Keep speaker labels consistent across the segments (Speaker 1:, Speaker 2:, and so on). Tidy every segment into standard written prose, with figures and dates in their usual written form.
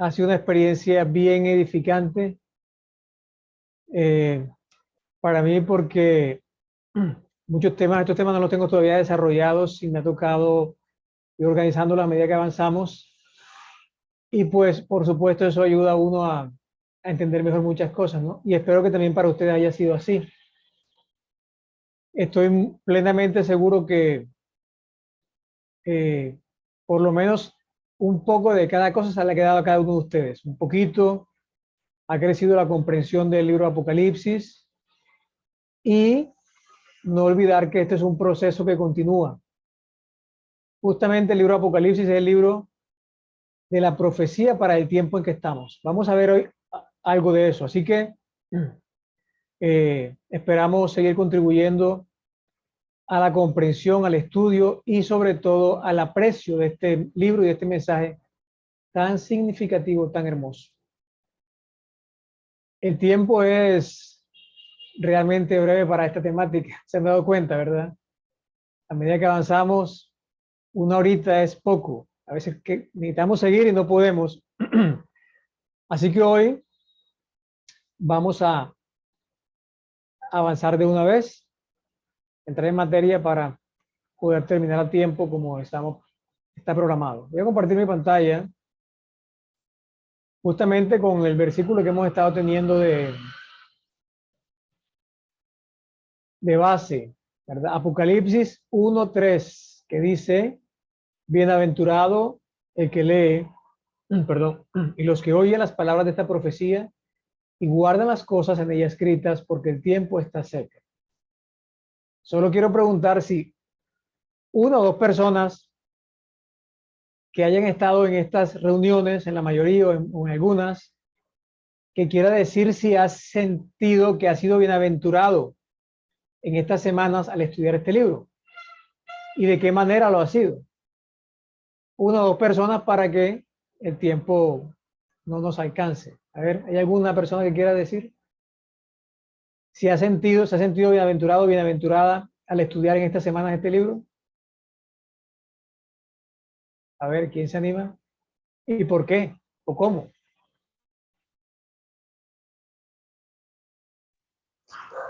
Speaker 1: Ha sido una experiencia bien edificante para mí porque estos temas no los tengo todavía desarrollados y me ha tocado ir organizándolos a medida que avanzamos. Y pues, por supuesto, eso ayuda a uno a entender mejor muchas cosas, ¿no? Y espero que también para ustedes haya sido así. Estoy plenamente seguro que por lo menos un poco de cada cosa se le ha quedado a cada uno de ustedes. Un poquito ha crecido la comprensión del libro Apocalipsis y no olvidar que este es un proceso que continúa. Justamente el libro Apocalipsis es el libro de la profecía para el tiempo en que estamos. Vamos a ver hoy algo de eso. Así que esperamos seguir contribuyendo a la comprensión, al estudio y sobre todo al aprecio de este libro y de este mensaje tan significativo, tan hermoso. El tiempo es realmente breve para esta temática. Se han dado cuenta, ¿verdad? A medida que avanzamos, una horita es poco. A veces que necesitamos seguir y no podemos. Así que hoy vamos a avanzar de una vez, entrar en materia para poder terminar a tiempo como está programado. Voy a compartir mi pantalla justamente con el versículo que hemos estado teniendo de base, ¿verdad? Apocalipsis 1:3, que dice, bienaventurado el que lee, perdón, y los que oyen las palabras de esta profecía y guardan las cosas en ella escritas, porque el tiempo está cerca. Solo quiero preguntar si una o dos personas que hayan estado en estas reuniones, en la mayoría o en algunas, que quiera decir si has sentido que has sido bienaventurado en estas semanas al estudiar este libro y de qué manera lo ha sido. Una o dos personas para que el tiempo no nos alcance. A ver, ¿hay alguna persona que quiera decir si se ha sentido bienaventurado o bienaventurada al estudiar en estas semanas este libro? A ver, ¿quién se anima? ¿Y por qué? ¿O cómo?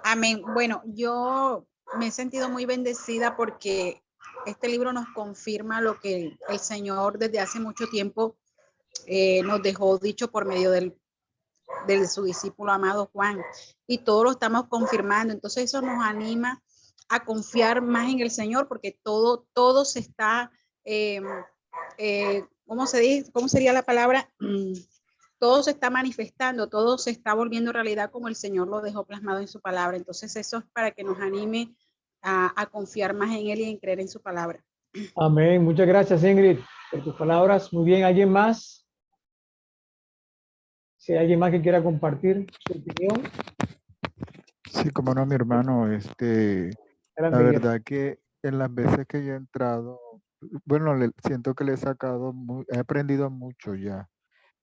Speaker 2: Amén. Bueno, yo me he sentido muy bendecida porque este libro nos confirma lo que el Señor desde hace mucho tiempo nos dejó dicho por medio de su discípulo amado Juan. Y todos lo estamos confirmando. Entonces eso nos anima a confiar más en el Señor porque todo se está, ¿cómo se dice? ¿Cómo sería la palabra? Todo se está manifestando, todo se está volviendo realidad como el Señor lo dejó plasmado en su palabra. Entonces eso es para que nos anime a confiar más en Él y en creer en su palabra.
Speaker 1: Amén. Muchas gracias, Ingrid, por tus palabras. Muy bien, ¿alguien más? Si hay alguien más que quiera compartir su opinión.
Speaker 3: Sí, como no, mi hermano, la verdad que en las veces que yo he entrado, bueno, siento que le he sacado, he aprendido mucho ya.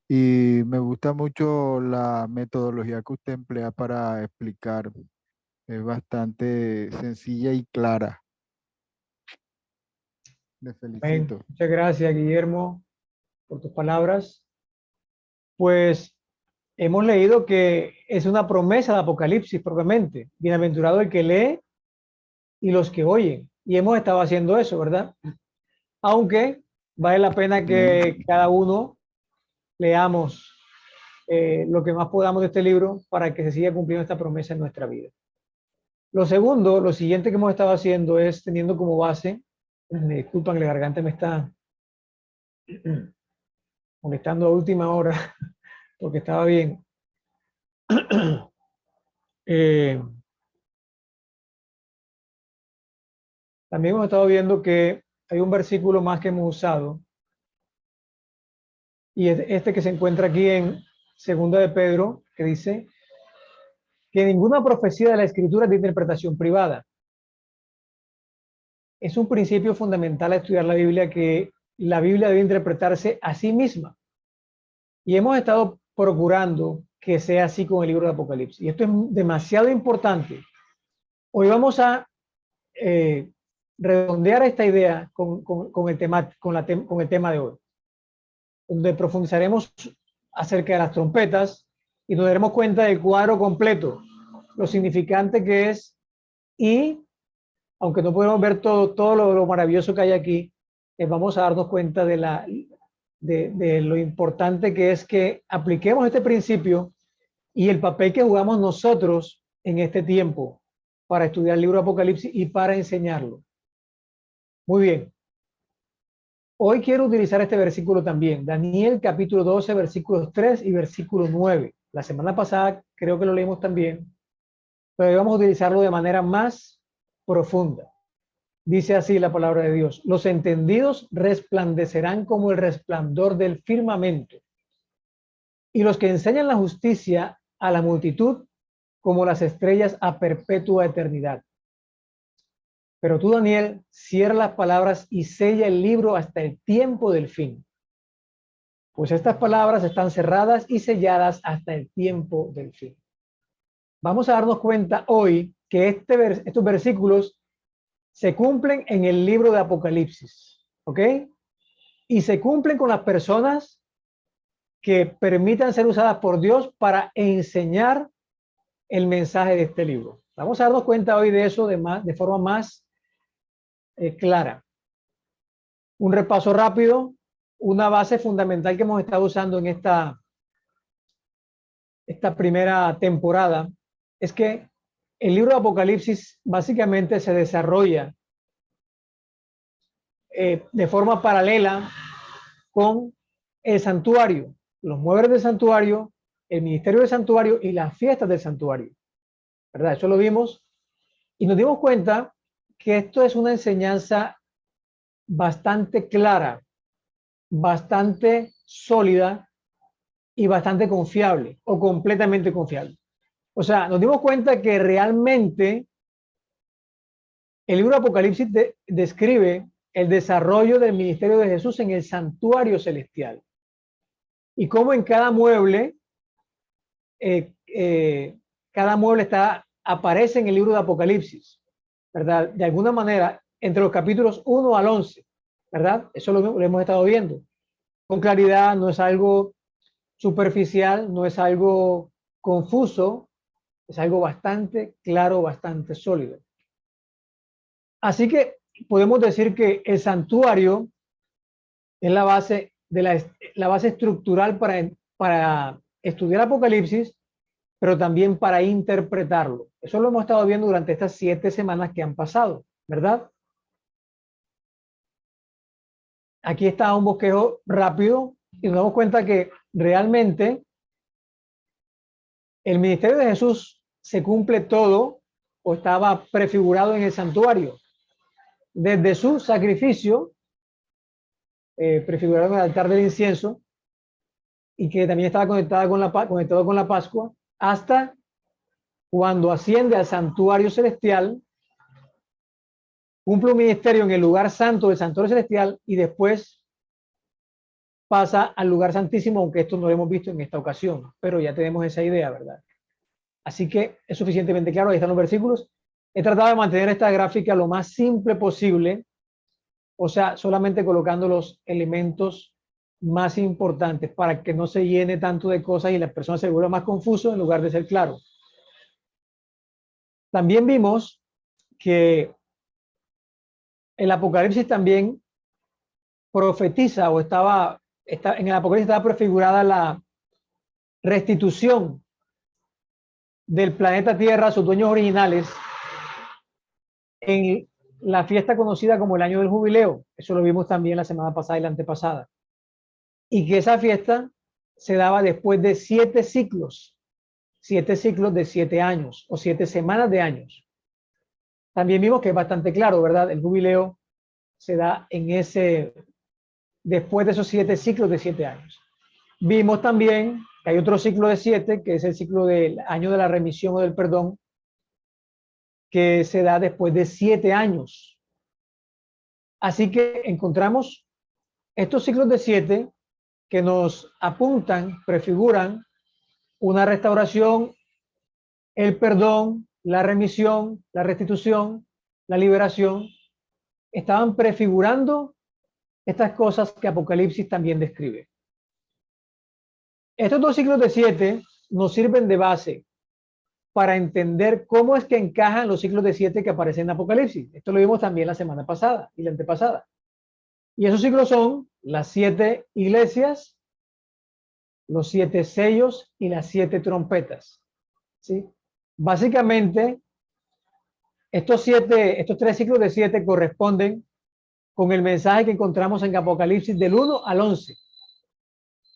Speaker 3: Y me gusta mucho la metodología que usted emplea para explicar. Es bastante sencilla y clara. Le
Speaker 1: Amén.
Speaker 3: felicito.
Speaker 1: Muchas gracias, Guillermo, por tus palabras. Pues hemos leído que es una promesa de Apocalipsis propiamente. Bienaventurado el que lee y los que oyen. Y hemos estado haciendo eso, ¿verdad? Aunque vale la pena que cada uno leamos lo que más podamos de este libro para que se siga cumpliendo esta promesa en nuestra vida. Lo siguiente que hemos estado haciendo es teniendo como base, me disculpan, la garganta me está molestando a última hora porque estaba bien. También hemos estado viendo que hay un versículo más que hemos usado y es este que se encuentra aquí en 2 de Pedro, que dice que ninguna profecía de la Escritura es de interpretación privada. Es un principio fundamental a estudiar la Biblia, que la Biblia debe interpretarse a sí misma. Y hemos estado procurando que sea así con el libro de Apocalipsis. Y esto es demasiado importante. Hoy vamos a redondear esta idea con el tema de hoy, donde profundizaremos acerca de las trompetas y nos daremos cuenta del cuadro completo, lo significante que es, y aunque no podemos ver todo lo maravilloso que hay aquí, vamos a darnos cuenta de lo importante que es que apliquemos este principio y el papel que jugamos nosotros en este tiempo para estudiar el libro de Apocalipsis y para enseñarlo. Muy bien. Hoy quiero utilizar este versículo también, Daniel capítulo 12, versículos 3 y versículo 9. La semana pasada creo que lo leímos también, pero hoy vamos a utilizarlo de manera más profunda. Dice así la palabra de Dios: los entendidos resplandecerán como el resplandor del firmamento, y los que enseñan la justicia a la multitud como las estrellas a perpetua eternidad. Pero tú, Daniel, cierra las palabras y sella el libro hasta el tiempo del fin. Pues estas palabras están cerradas y selladas hasta el tiempo del fin. Vamos a darnos cuenta hoy que estos versículos se cumplen en el libro de Apocalipsis, ¿ok? Y se cumplen con las personas que permitan ser usadas por Dios para enseñar el mensaje de este libro. Vamos a darnos cuenta hoy de eso de forma más clara. Un repaso rápido, una base fundamental que hemos estado usando en esta primera temporada es que el libro de Apocalipsis básicamente se desarrolla de forma paralela con el santuario, los muebles del santuario, el ministerio del santuario y las fiestas del santuario, ¿verdad? Eso lo vimos y nos dimos cuenta que esto es una enseñanza bastante clara, bastante sólida y bastante confiable o completamente confiable. O sea, nos dimos cuenta que realmente el libro de Apocalipsis describe el desarrollo del ministerio de Jesús en el santuario celestial y cómo en cada mueble aparece en el libro de Apocalipsis, ¿verdad? De alguna manera, entre los capítulos 1 al 11, ¿verdad? Eso lo hemos estado viendo con claridad, no es algo superficial, no es algo confuso, es algo bastante claro, bastante sólido. Así que podemos decir que el santuario es la base la base estructural para estudiar Apocalipsis, pero también para interpretarlo. Eso lo hemos estado viendo durante estas 7 semanas que han pasado, ¿verdad? Aquí está un bosquejo rápido y nos damos cuenta que realmente el ministerio de Jesús se cumple todo o estaba prefigurado en el santuario. Desde su sacrificio, prefigurado en el altar del incienso, y que también estaba conectado con la Pascua, hasta cuando asciende al santuario celestial, cumple un ministerio en el lugar santo del santuario celestial y después pasa al lugar santísimo, aunque esto no lo hemos visto en esta ocasión, pero ya tenemos esa idea, ¿verdad? Así que es suficientemente claro, ahí están los versículos. He tratado de mantener esta gráfica lo más simple posible, o sea, solamente colocando los elementos más importantes para que no se llene tanto de cosas y la persona se vuelva más confuso en lugar de ser claro. También vimos que el Apocalipsis también profetiza o en el Apocalipsis estaba prefigurada la restitución del planeta Tierra a sus dueños originales en la fiesta conocida como el Año del Jubileo. Eso lo vimos también la semana pasada y la antepasada. Y que esa fiesta se daba después de 7 ciclos de 7 años o 7 semanas de años. También vimos que es bastante claro, ¿verdad? El jubileo se da después de esos 7 ciclos de 7 años. Vimos también que hay otro ciclo de 7, que es el ciclo del año de la remisión o del perdón, que se da después de 7 años. Así que encontramos estos ciclos de 7 que nos apuntan, prefiguran una restauración, el perdón, la remisión, la restitución, la liberación. Estaban prefigurando estas cosas que Apocalipsis también describe. Estos dos ciclos de 7 nos sirven de base para entender cómo es que encajan los ciclos de 7 que aparecen en Apocalipsis. Esto lo vimos también la semana pasada y la antepasada. Y esos ciclos son las 7 iglesias, los 7 sellos y las 7 trompetas. ¿Sí? Básicamente, estos 3 ciclos de 7 corresponden con el mensaje que encontramos en Apocalipsis del 1 al 11.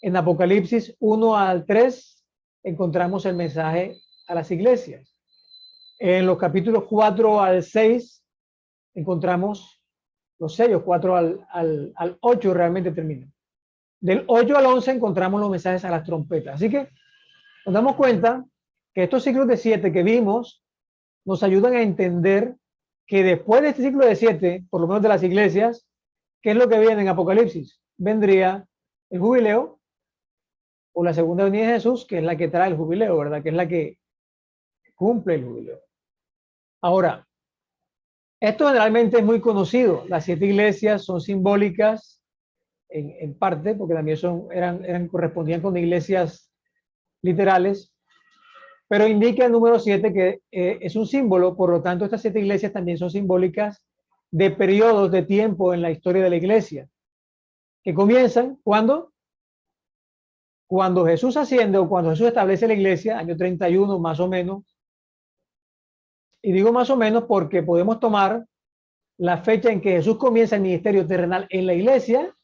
Speaker 1: En Apocalipsis 1 al 3 encontramos el mensaje a las iglesias. En los capítulos 4 al 6 encontramos los sellos, 4 al 8 realmente terminan. Del 8 al 11 encontramos los mensajes a las trompetas. Así que nos damos cuenta que estos ciclos de 7 que vimos nos ayudan a entender que después de este ciclo de 7, por lo menos de las iglesias, ¿qué es lo que viene en Apocalipsis? Vendría el jubileo o la segunda venida de Jesús, que es la que trae el jubileo, ¿verdad? Que es la que cumple el jubileo. Ahora, esto generalmente es muy conocido. Las 7 iglesias son simbólicas en parte, porque también correspondían con iglesias literales, pero indica el número 7 que es un símbolo, por lo tanto estas 7 iglesias también son simbólicas de periodos de tiempo en la historia de la iglesia, que comienzan cuando Jesús asciende o cuando Jesús establece la iglesia, año 31 más o menos, y digo más o menos porque podemos tomar la fecha en que Jesús comienza el ministerio terrenal en la iglesia,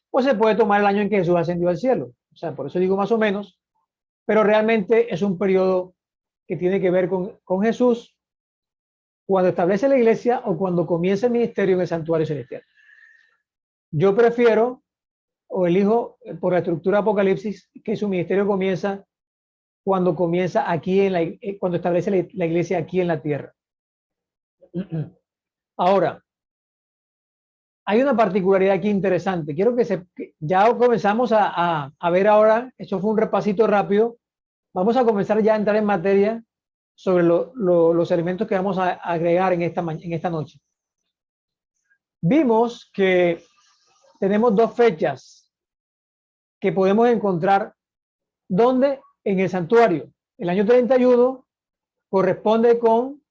Speaker 1: o se puede tomar el año en que Jesús ascendió al cielo. O sea, por eso digo más o menos, pero realmente es un periodo que tiene que ver con Jesús cuando establece la iglesia o cuando comienza el ministerio en el santuario celestial. Yo prefiero o elijo por la estructura de Apocalipsis que su ministerio comienza cuando comienza aquí cuando establece la iglesia aquí en la tierra. Ahora, hay una particularidad aquí interesante. Quiero que ya comenzamos a ver ahora, esto fue un repasito rápido, vamos a comenzar ya a entrar en materia sobre los elementos que vamos a agregar en esta noche. Vimos que tenemos dos fechas que podemos encontrar donde en el santuario. El año 31 corresponde con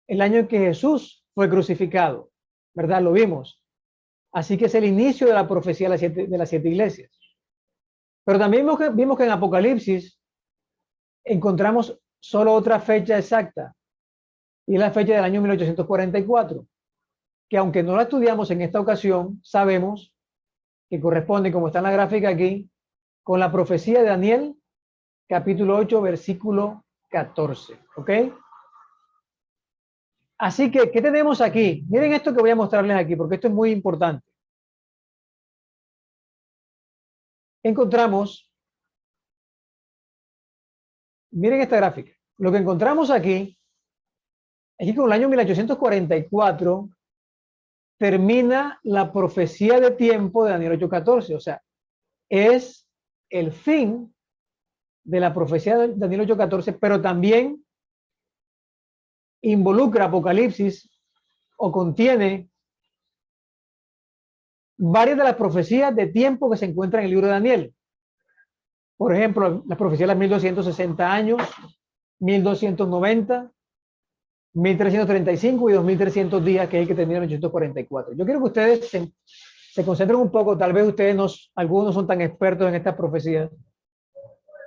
Speaker 1: el año en que Jesús fue crucificado, ¿verdad? Lo vimos. Así que es el inicio de la profecía de las 7 iglesias. Pero también vimos que en Apocalipsis encontramos solo otra fecha exacta, y es la fecha del año 1844, que aunque no la estudiamos en esta ocasión, sabemos que corresponde, como está en la gráfica aquí, con la profecía de Daniel, capítulo 8, versículo 14. ¿Ok? Así que, ¿qué tenemos aquí? Miren esto que voy a mostrarles aquí, porque esto es muy importante. Encontramos, miren esta gráfica. Lo que encontramos aquí es que con el año 1844 termina la profecía de tiempo de Daniel 8:14. O sea, es el fin de la profecía de Daniel 8:14, pero también involucra Apocalipsis o contiene varias de las profecías de tiempo que se encuentran en el libro de Daniel. Por ejemplo, la profecía de los 1260 años, 1290, 1335 y 2300 días, que es el que termina en 844. Yo quiero que ustedes se concentren un poco. Tal vez ustedes algunos no son tan expertos en estas profecías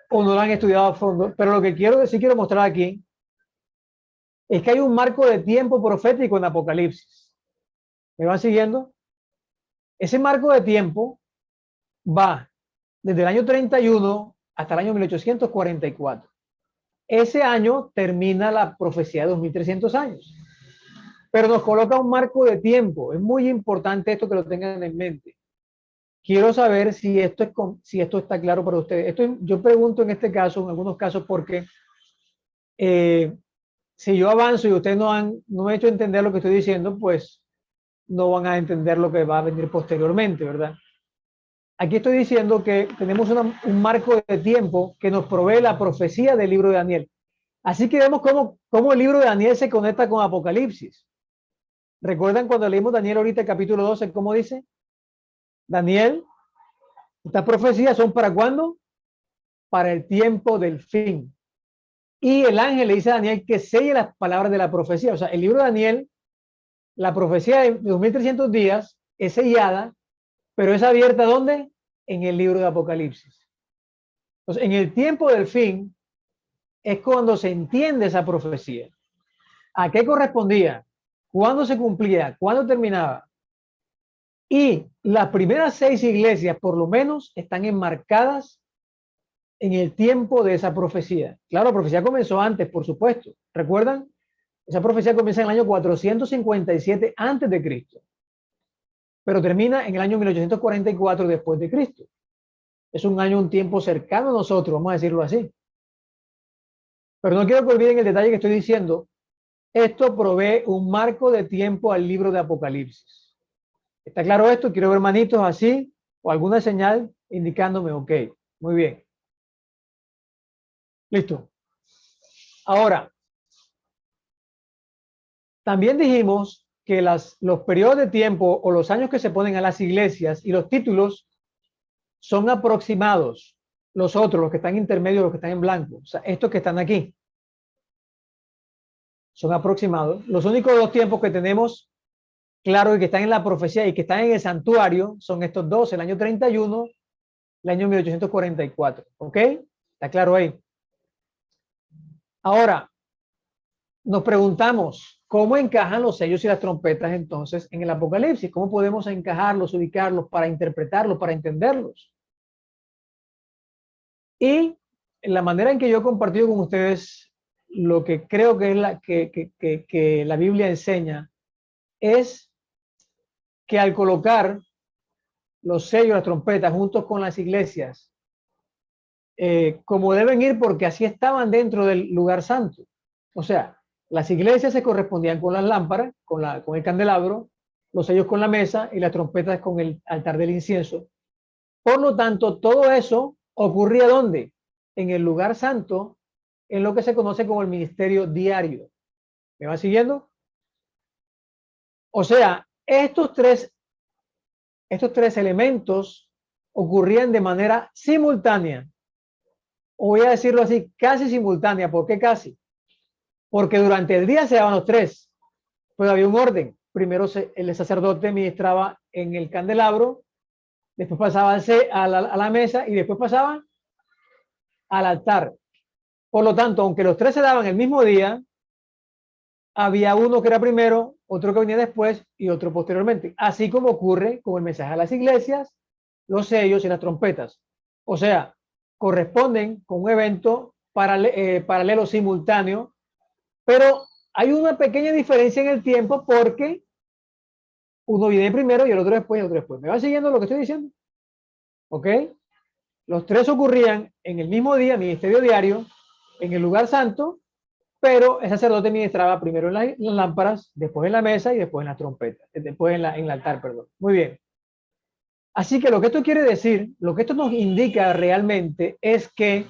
Speaker 1: o no lo han estudiado a fondo, pero lo que quiero mostrar aquí es que hay un marco de tiempo profético en Apocalipsis. ¿Me van siguiendo? Ese marco de tiempo va desde el año 31 hasta el año 1844. Ese año termina la profecía de 2300 años. Pero nos coloca un marco de tiempo. Es muy importante esto que lo tengan en mente. Quiero saber si esto está claro para ustedes. Yo pregunto en este caso, en algunos casos, porque si yo avanzo y ustedes no me han hecho entender lo que estoy diciendo, pues no van a entender lo que va a venir posteriormente, ¿verdad? Aquí estoy diciendo que tenemos un marco de tiempo que nos provee la profecía del libro de Daniel. Así que vemos cómo el libro de Daniel se conecta con Apocalipsis. ¿Recuerdan cuando leímos Daniel ahorita, el capítulo 12, cómo dice? Daniel, estas profecías son ¿para cuándo? para el tiempo del fin. Y el ángel le dice a Daniel que selle las palabras de la profecía. O sea, el libro de Daniel, la profecía de 2300 días es sellada, pero es abierta ¿dónde? En el libro de Apocalipsis. Entonces, en el tiempo del fin es cuando se entiende esa profecía. ¿A qué correspondía? ¿Cuándo se cumplía? ¿Cuándo terminaba? Y las primeras 6 iglesias, por lo menos, están enmarcadas en el tiempo de esa profecía. Claro, la profecía comenzó antes, por supuesto. ¿Recuerdan? Esa profecía comienza en el año 457 antes de Cristo, pero termina en el año 1844 después de Cristo. Es un año, un tiempo cercano a nosotros, vamos a decirlo así. Pero no quiero que olviden el detalle que estoy diciendo. Esto provee un marco de tiempo al libro de Apocalipsis. ¿Está claro esto? Quiero ver manitos así o alguna señal indicándome, ok, muy bien. Listo. Ahora, también dijimos que los periodos de tiempo o los años que se ponen a las iglesias y los títulos son aproximados. Los otros, los que están intermedios, los que están en blanco, o sea, estos que están aquí, son aproximados. Los únicos 2 tiempos que tenemos claro y que están en la profecía y que están en el santuario son estos 2, el año 31, el año 1844. ¿Ok? ¿Está claro ahí? Ahora, nos preguntamos, ¿cómo encajan los sellos y las trompetas entonces en el Apocalipsis? ¿Cómo podemos encajarlos, ubicarlos para interpretarlos, para entenderlos? Y la manera en que yo he compartido con ustedes lo que creo que es que la Biblia enseña es que al colocar los sellos, las trompetas juntos con las iglesias, como deben ir porque así estaban dentro del lugar santo. O sea, las iglesias se correspondían con las lámparas, con el candelabro, los sellos con la mesa y las trompetas con el altar del incienso. Por lo tanto, todo eso ocurría ¿dónde? En el lugar santo, en lo que se conoce como el ministerio diario. ¿Me va siguiendo? O sea, estos tres elementos ocurrían de manera simultánea. O voy a decirlo así, casi simultánea. ¿Por qué casi? Porque durante el día se daban los 3, pero había un orden. Primero el sacerdote ministraba en el candelabro, después pasaban a la mesa y después pasaban al altar. Por lo tanto, aunque los 3 se daban el mismo día, había uno que era primero, otro que venía después y otro posteriormente. Así como ocurre con el mensaje a las iglesias, los sellos y las trompetas. O sea, corresponden con un evento paralelo simultáneo, pero hay una pequeña diferencia en el tiempo porque uno viene primero y el otro después y el otro después. ¿Me va siguiendo lo que estoy diciendo? ¿Ok? Los 3 ocurrían en el mismo día, ministerio diario, en el lugar santo, pero el sacerdote ministraba primero en las lámparas, después en la mesa y después en la trompeta, después en el altar, perdón. Muy bien. Así que lo que esto quiere decir, lo que esto nos indica realmente es que,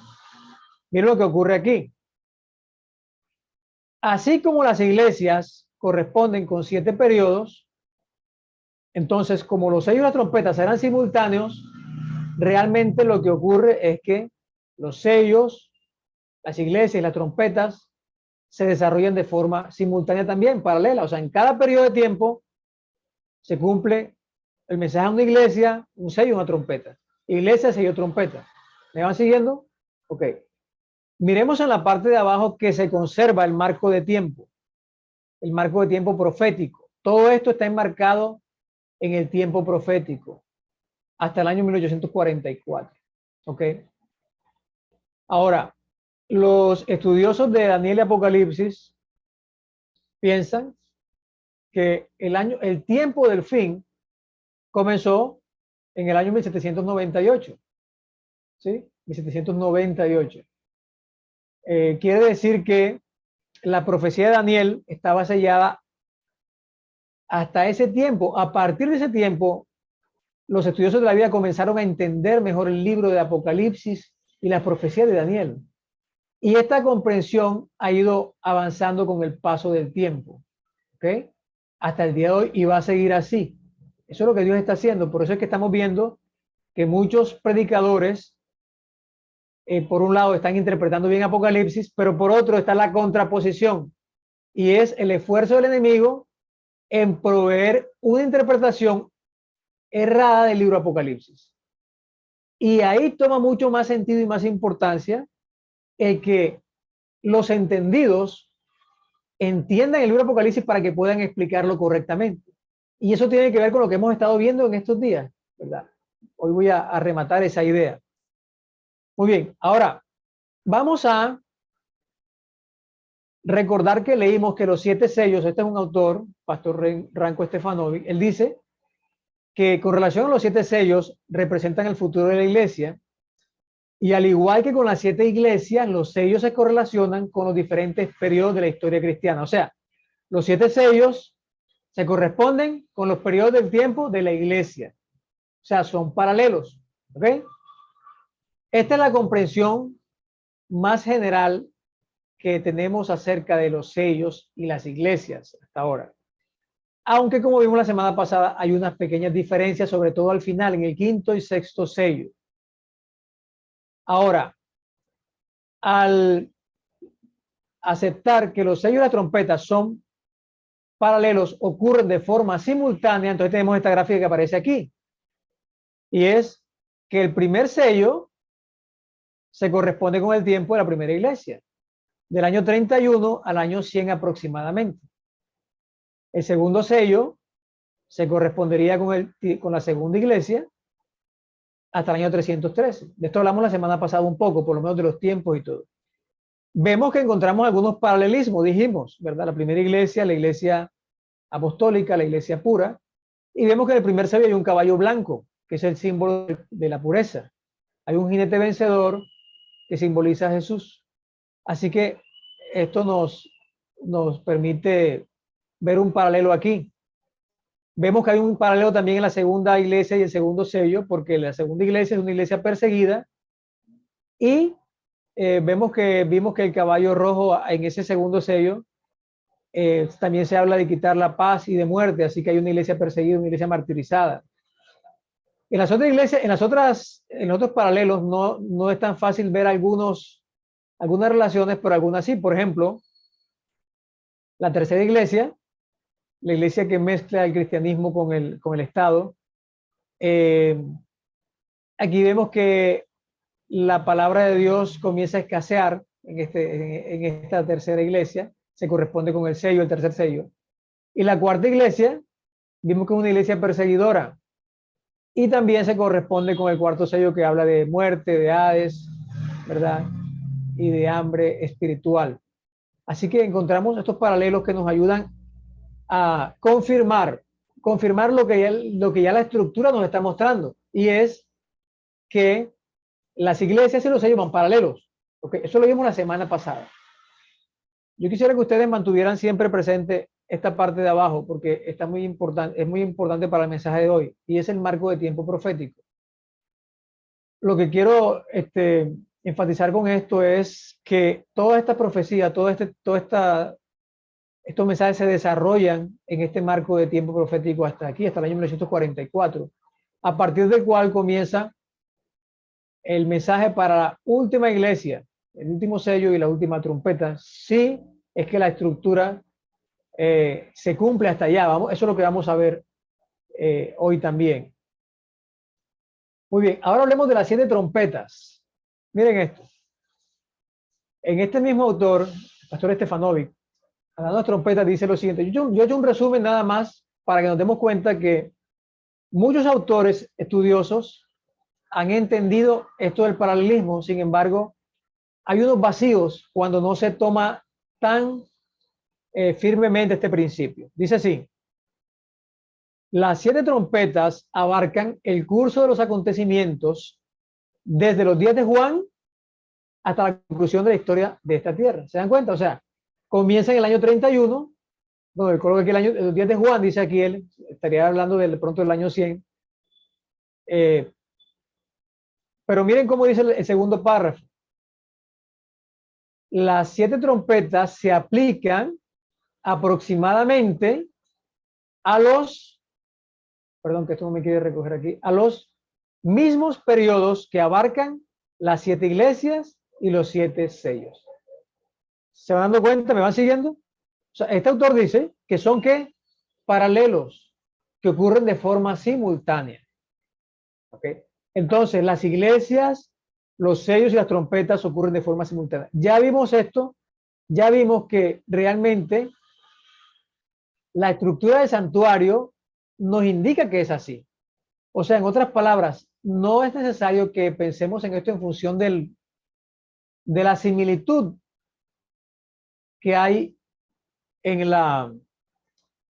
Speaker 1: miren lo que ocurre aquí. Así como las iglesias corresponden con 7 periodos, entonces como los sellos y las trompetas eran simultáneos, realmente lo que ocurre es que los sellos, las iglesias y las trompetas se desarrollan de forma simultánea también, paralela. O sea, en cada periodo de tiempo se cumple el mensaje de una iglesia, un sello y una trompeta. Iglesia, sello, trompeta. ¿Me van siguiendo? Ok. Miremos en la parte de abajo que se conserva el marco de tiempo. El marco de tiempo profético. Todo esto está enmarcado en el tiempo profético hasta el año 1844. ¿Ok? Ahora, los estudiosos de Daniel y Apocalipsis piensan que el tiempo del fin comenzó en el año 1798. ¿Sí? 1798. Quiere decir que la profecía de Daniel estaba sellada hasta ese tiempo. A partir de ese tiempo, los estudiosos de la Biblia comenzaron a entender mejor el libro de Apocalipsis y la profecía de Daniel. Y esta comprensión ha ido avanzando con el paso del tiempo. ¿Ok? Hasta el día de hoy y va a seguir así. Eso es lo que Dios está haciendo. Por eso es que estamos viendo que muchos predicadores por un lado están interpretando bien Apocalipsis, pero por otro está la contraposición, y es el esfuerzo del enemigo en proveer una interpretación errada del libro Apocalipsis. Y ahí toma mucho más sentido y más importancia el que los entendidos entiendan el libro Apocalipsis para que puedan explicarlo correctamente. Y eso tiene que ver con lo que hemos estado viendo en estos días, ¿verdad? Hoy voy a rematar esa idea. Muy bien, ahora vamos a recordar que leímos que los 7 sellos, este es un autor, Pastor Ranko Stefanovic, él dice que con relación a los 7 sellos representan el futuro de la iglesia, y al igual que con las 7 iglesias, los sellos se correlacionan con los diferentes periodos de la historia cristiana. O sea, los 7 sellos se corresponden con los periodos del tiempo de la iglesia. O sea, son paralelos. ¿Ok? Esta es la comprensión más general que tenemos acerca de los sellos y las iglesias hasta ahora. Aunque, como vimos la semana pasada, hay unas pequeñas diferencias, sobre todo al final, en el 5º y 6º sello. Ahora, al aceptar que los sellos de la trompeta son paralelos, ocurren de forma simultánea, entonces tenemos esta gráfica que aparece aquí. Y es que el primer sello se corresponde con el tiempo de la primera iglesia, del año 31 al año 100 aproximadamente. El segundo sello se correspondería con la segunda iglesia hasta el año 313. De esto hablamos la semana pasada un poco, por lo menos de los tiempos y todo. Vemos que encontramos algunos paralelismos, dijimos, ¿verdad? La primera iglesia, la iglesia apostólica, la iglesia pura, y vemos que en el primer sello hay un caballo blanco, que es el símbolo de la pureza. Hay un jinete vencedor que simboliza a Jesús. Así que esto nos permite ver un paralelo aquí. Vemos que hay un paralelo también en la segunda iglesia y el segundo sello, porque la segunda iglesia es una iglesia perseguida, y vimos que el caballo rojo en ese segundo sello también se habla de quitar la paz y de muerte, así que hay una iglesia perseguida, una iglesia martirizada. En las otras iglesias, en otros paralelos no es tan fácil ver algunas relaciones, pero algunas sí. Por ejemplo, la tercera iglesia, la iglesia que mezcla el cristianismo con el Estado. Aquí vemos que la palabra de Dios comienza a escasear en esta tercera iglesia, se corresponde con el sello, el tercer sello. Y la cuarta iglesia, vimos que es una iglesia perseguidora, y también se corresponde con el cuarto sello, que habla de muerte, de Hades, ¿verdad? Y de hambre espiritual. Así que encontramos estos paralelos que nos ayudan a confirmar lo que ya la estructura nos está mostrando, y es que las iglesias y los sellos van paralelos. Okay, eso lo vimos la semana pasada. Yo quisiera que ustedes mantuvieran siempre presente esta parte de abajo, porque está muy importante, es muy importante para el mensaje de hoy, y es el marco de tiempo profético. Lo que quiero enfatizar con esto es que toda esta profecía, estos mensajes se desarrollan en este marco de tiempo profético hasta aquí, hasta el año 1944, a partir del cual comienza el mensaje para la última iglesia, el último sello y la última trompeta, si es que la estructura se cumple hasta allá. Eso es lo que vamos a ver hoy también. Muy bien, ahora hablemos de las 7 trompetas. Miren esto. En este mismo autor, Pastor Stefanovic, hablando de trompetas, dice lo siguiente. Yo he hecho un resumen nada más para que nos demos cuenta que muchos autores estudiosos han entendido esto del paralelismo. Sin embargo, hay unos vacíos cuando no se toma tan firmemente este principio. Dice así: las 7 trompetas abarcan el curso de los acontecimientos desde los días de Juan hasta la conclusión de la historia de esta tierra. ¿Se dan cuenta? O sea, comienza en el año 31, donde coloca aquí los días de Juan, dice aquí él, estaría hablando pronto del año 100. Pero miren cómo dice el segundo párrafo. Las 7 trompetas se aplican aproximadamente a los, perdón que esto no me quiere recoger aquí, a los mismos periodos que abarcan las 7 iglesias y los 7 sellos. ¿Se van dando cuenta? ¿Me van siguiendo? O sea, este autor dice que son ¿qué? Paralelos, que ocurren de forma simultánea. ¿Ok? Entonces, las iglesias, los sellos y las trompetas ocurren de forma simultánea. Ya vimos esto, ya vimos que realmente la estructura del santuario nos indica que es así. O sea, en otras palabras, no es necesario que pensemos en esto en función de la similitud que hay en las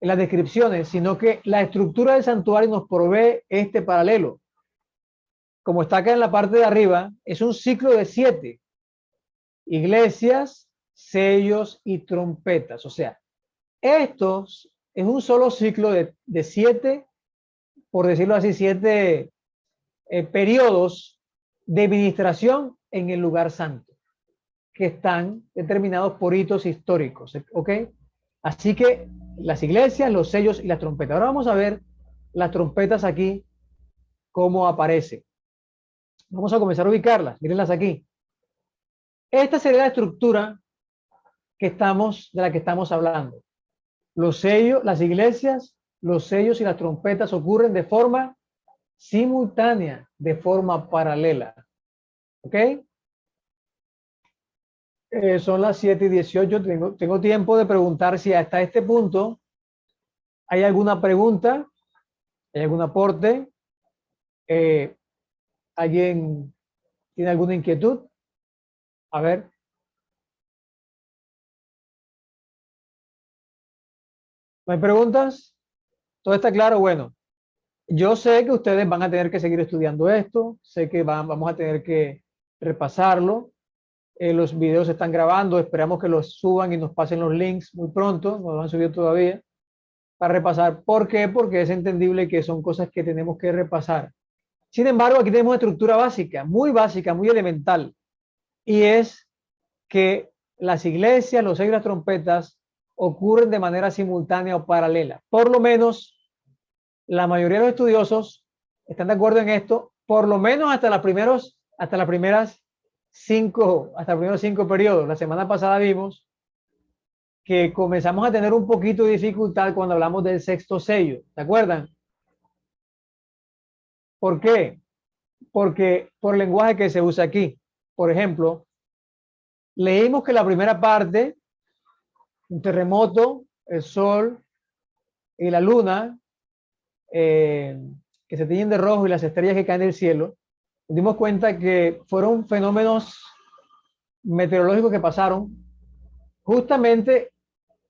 Speaker 1: descripciones, sino que la estructura del santuario nos provee este paralelo. Como está acá en la parte de arriba, es un ciclo de 7 iglesias, sellos y trompetas. O sea, estos es un solo ciclo de 7, por decirlo así, 7 periodos de administración en el lugar santo, que están determinados por hitos históricos. ¿Ok? Así que las iglesias, los sellos y las trompetas. Ahora vamos a ver las trompetas aquí, cómo aparece. Vamos a comenzar a ubicarlas. Mírenlas aquí. Esta sería la estructura de la que estamos hablando. Los sellos, las iglesias, los sellos y las trompetas ocurren de forma simultánea, de forma paralela. ¿Ok? Son las 7:18. Tengo tiempo de preguntar si hasta este punto hay alguna pregunta, hay algún aporte. ¿Alguien tiene alguna inquietud? A ver. ¿No hay preguntas? ¿Todo está claro? Bueno, yo sé que ustedes van a tener que seguir estudiando esto, sé que vamos a tener que repasarlo. Los videos se están grabando, esperamos que los suban y nos pasen los links muy pronto, no los han subido todavía, para repasar. ¿Por qué? Porque es entendible que son cosas que tenemos que repasar. Sin embargo, aquí tenemos una estructura básica, muy elemental, y es que las iglesias, los sellos y las trompetas ocurren de manera simultánea o paralela. Por lo menos, la mayoría de los estudiosos están de acuerdo en esto, por lo menos hasta los primeros 5 periodos. La semana pasada vimos que comenzamos a tener un poquito de dificultad cuando hablamos del sexto sello. ¿Se acuerdan? ¿Por qué? Porque por el lenguaje que se usa aquí. Por ejemplo, leímos que la primera parte, un terremoto, el sol y la luna, que se tiñen de rojo y las estrellas que caen del cielo, nos dimos cuenta que fueron fenómenos meteorológicos que pasaron justamente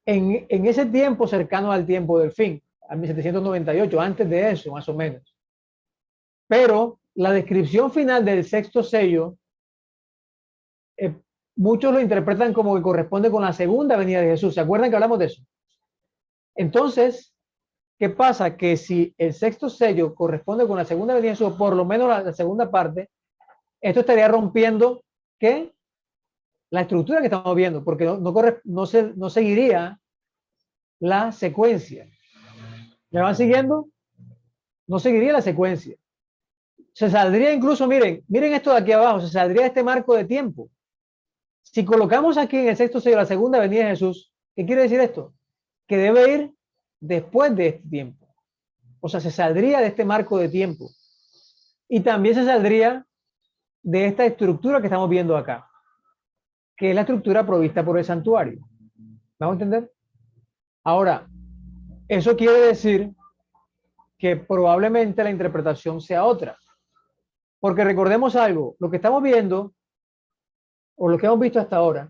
Speaker 1: en ese tiempo cercano al tiempo del fin, a 1798, antes de eso, más o menos. Pero la descripción final del sexto sello, muchos lo interpretan como que corresponde con la segunda venida de Jesús. ¿Se acuerdan que hablamos de eso? Entonces, ¿qué pasa? Que si el sexto sello corresponde con la segunda venida de Jesús, por lo menos la segunda parte, esto estaría rompiendo, ¿qué? La estructura que estamos viendo, porque no seguiría la secuencia. ¿Me van siguiendo? No seguiría la secuencia. Se saldría incluso, miren esto de aquí abajo, se saldría este marco de tiempo. Si colocamos aquí en el sexto sello la segunda venida de Jesús, ¿qué quiere decir esto? Que debe ir después de este tiempo. O sea, se saldría de este marco de tiempo. Y también se saldría de esta estructura que estamos viendo acá, que es la estructura provista por el santuario. ¿Vamos a entender? Ahora, eso quiere decir que probablemente la interpretación sea otra. Porque recordemos algo, lo que estamos viendo, o lo que hemos visto hasta ahora,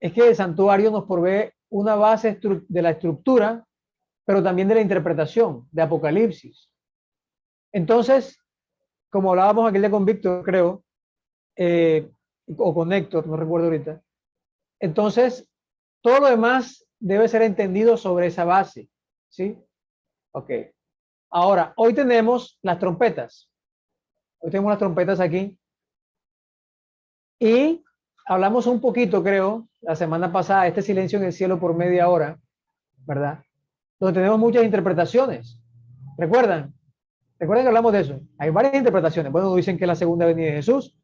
Speaker 1: es que el santuario nos provee una base de la estructura, pero también de la interpretación, de Apocalipsis. Entonces, como hablábamos aquel día con Víctor, creo, o con Héctor, no recuerdo ahorita, entonces, todo lo demás debe ser entendido sobre esa base, ¿sí? Ok. Ahora, hoy tenemos las trompetas. Hoy tenemos las trompetas aquí. Y hablamos un poquito, creo, la semana pasada, este silencio en el cielo por media hora, ¿verdad? Donde tenemos muchas interpretaciones. ¿Recuerdan? ¿Recuerdan que hablamos de eso? Hay varias interpretaciones. Bueno, dicen que es la segunda venida de Jesús.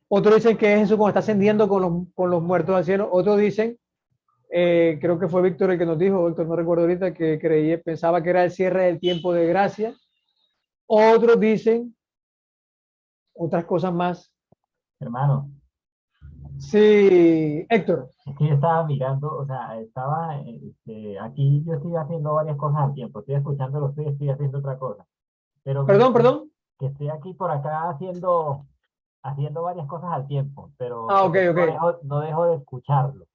Speaker 1: Otros dicen que es Jesús cuando está ascendiendo con los muertos al cielo. Otros dicen, creo que fue Víctor el que nos dijo, Víctor no recuerdo ahorita, que creía, pensaba que era el cierre del tiempo de gracia. Otros dicen otras cosas más.
Speaker 4: Hermano,
Speaker 1: Sí, Héctor.
Speaker 4: es que yo estaba mirando, o sea, estaba, aquí yo estoy haciendo varias cosas al tiempo, estoy escuchando lo estoy haciendo otra cosa, pero
Speaker 1: Perdón, perdón.
Speaker 4: que estoy aquí por acá haciendo varias cosas al tiempo,
Speaker 1: Ah, ok,
Speaker 4: no
Speaker 1: ok.
Speaker 4: dejo, no dejo de escucharlo.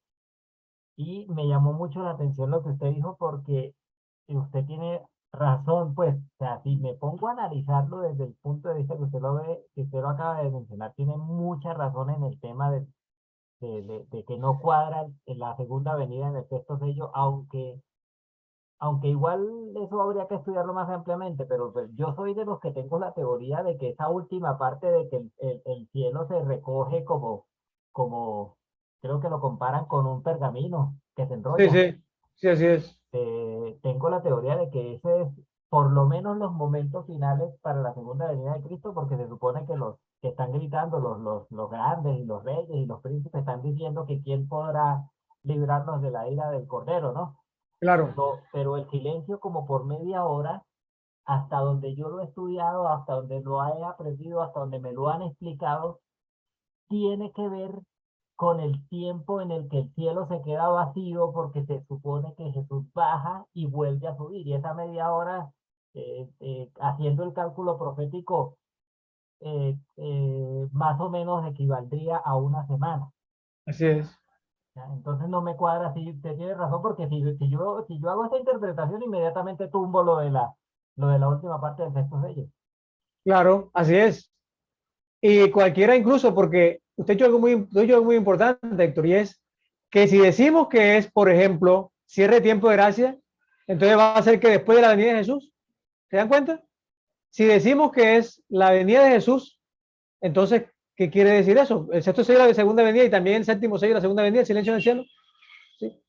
Speaker 4: Y me llamó mucho la atención lo que usted dijo porque usted tiene razón, pues, o sea, si me pongo a analizarlo desde el punto de vista que usted lo ve, que usted lo acaba de mencionar, tiene mucha razón en el tema de que no cuadra en la segunda venida en el sexto sello, aunque igual eso habría que estudiarlo más ampliamente, pero pues, yo soy de los que tengo la teoría de que esa última parte de que el cielo se recoge como, creo que lo comparan con un pergamino que se
Speaker 1: Sí,
Speaker 4: enrolla.
Speaker 1: sí, sí, así es.
Speaker 4: Tengo la teoría de que ese es por lo menos los momentos finales para la segunda venida de Cristo, porque se supone que los que están gritando, los grandes y los reyes y los príncipes están diciendo que quién podrá librarnos de la ira del Cordero, ¿no?
Speaker 1: Claro,
Speaker 4: Pero el silencio como por media hora, hasta donde yo lo he estudiado, hasta donde lo he aprendido, hasta donde me lo han explicado, tiene que ver con el tiempo en el que el cielo se queda vacío porque se supone que Jesús baja y vuelve a subir. Y esa media hora, haciendo el cálculo profético, más o menos equivaldría a una semana.
Speaker 1: así es.
Speaker 4: ¿Ya? Entonces no me cuadra, si usted tiene razón, porque si yo hago esta interpretación, inmediatamente tumbo lo de la última parte del sexto sello.
Speaker 1: Claro, así es. Y cualquiera incluso, porque usted ha dicho algo muy importante, Héctor, y es que si decimos que es, por ejemplo, cierre de tiempo de gracia, entonces va a ser que después de la venida de Jesús, ¿se dan cuenta? Si decimos que es la venida de Jesús, entonces, ¿qué quiere decir eso? El sexto sello de la segunda venida y también el séptimo sello de la segunda venida, el silencio en el cielo. ¿Sí?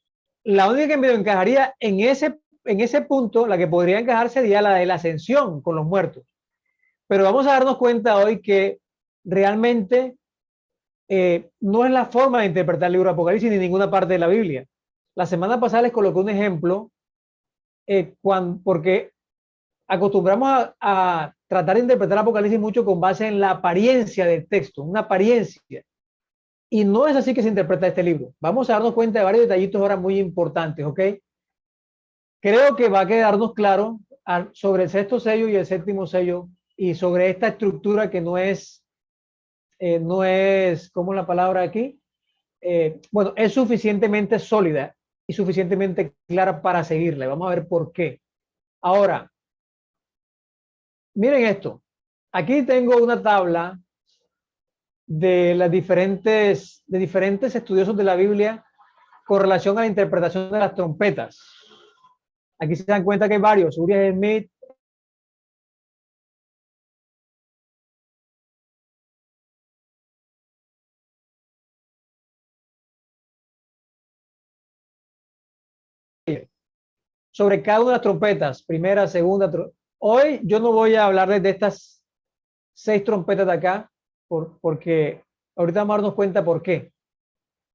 Speaker 1: La única que me encajaría en ese punto, la que podría encajar sería la de la ascensión con los muertos. Pero vamos a darnos cuenta hoy que realmente no es la forma de interpretar el libro de Apocalipsis ni ninguna parte de la Biblia. La semana pasada les coloqué un ejemplo porque acostumbramos a tratar de interpretar Apocalipsis mucho con base en la apariencia del texto, una apariencia. Y no es así que se interpreta este libro. Vamos a darnos cuenta de varios detallitos ahora muy importantes, ¿ok? Creo que va a quedarnos claro sobre el sexto sello y el séptimo sello y sobre esta estructura que no es, ¿cómo es la palabra aquí? Bueno, es suficientemente sólida y suficientemente clara para seguirla. Vamos a ver por qué. Ahora, miren esto. Aquí tengo una tabla de diferentes estudiosos de la Biblia con relación a la interpretación de las trompetas. Aquí se dan cuenta que hay varios. Uriah Smith, sobre cada una de las trompetas, primera, segunda. Hoy yo no voy a hablarles de estas 6 trompetas de acá, porque ahorita vamos a darnos cuenta por qué.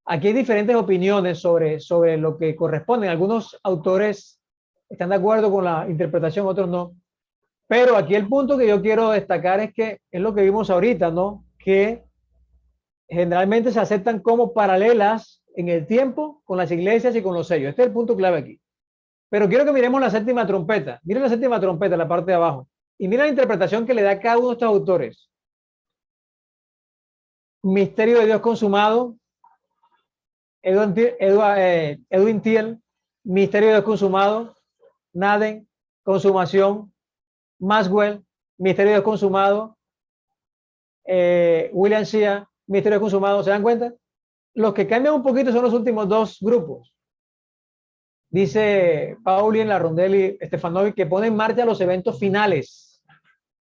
Speaker 1: Aquí hay diferentes opiniones sobre lo que corresponde. Algunos autores están de acuerdo con la interpretación, otros no. Pero aquí el punto que yo quiero destacar es que es lo que vimos ahorita, ¿no? Que generalmente se aceptan como paralelas en el tiempo con las iglesias y con los sellos. Este es el punto clave aquí. Pero quiero que miremos la séptima trompeta. Miren la séptima trompeta, la parte de abajo. Y miren la interpretación que le da cada uno de estos autores. Misterio de Dios consumado. Edwin Thiel, Misterio de Dios consumado. Naden, consumación. Maxwell, Misterio de Dios consumado. William Shea, Misterio de Dios consumado. ¿Se dan cuenta? Los que cambian un poquito son los últimos 2 grupos. Dice Pauli en la Rondelli Stefanovic que pone en marcha los eventos finales.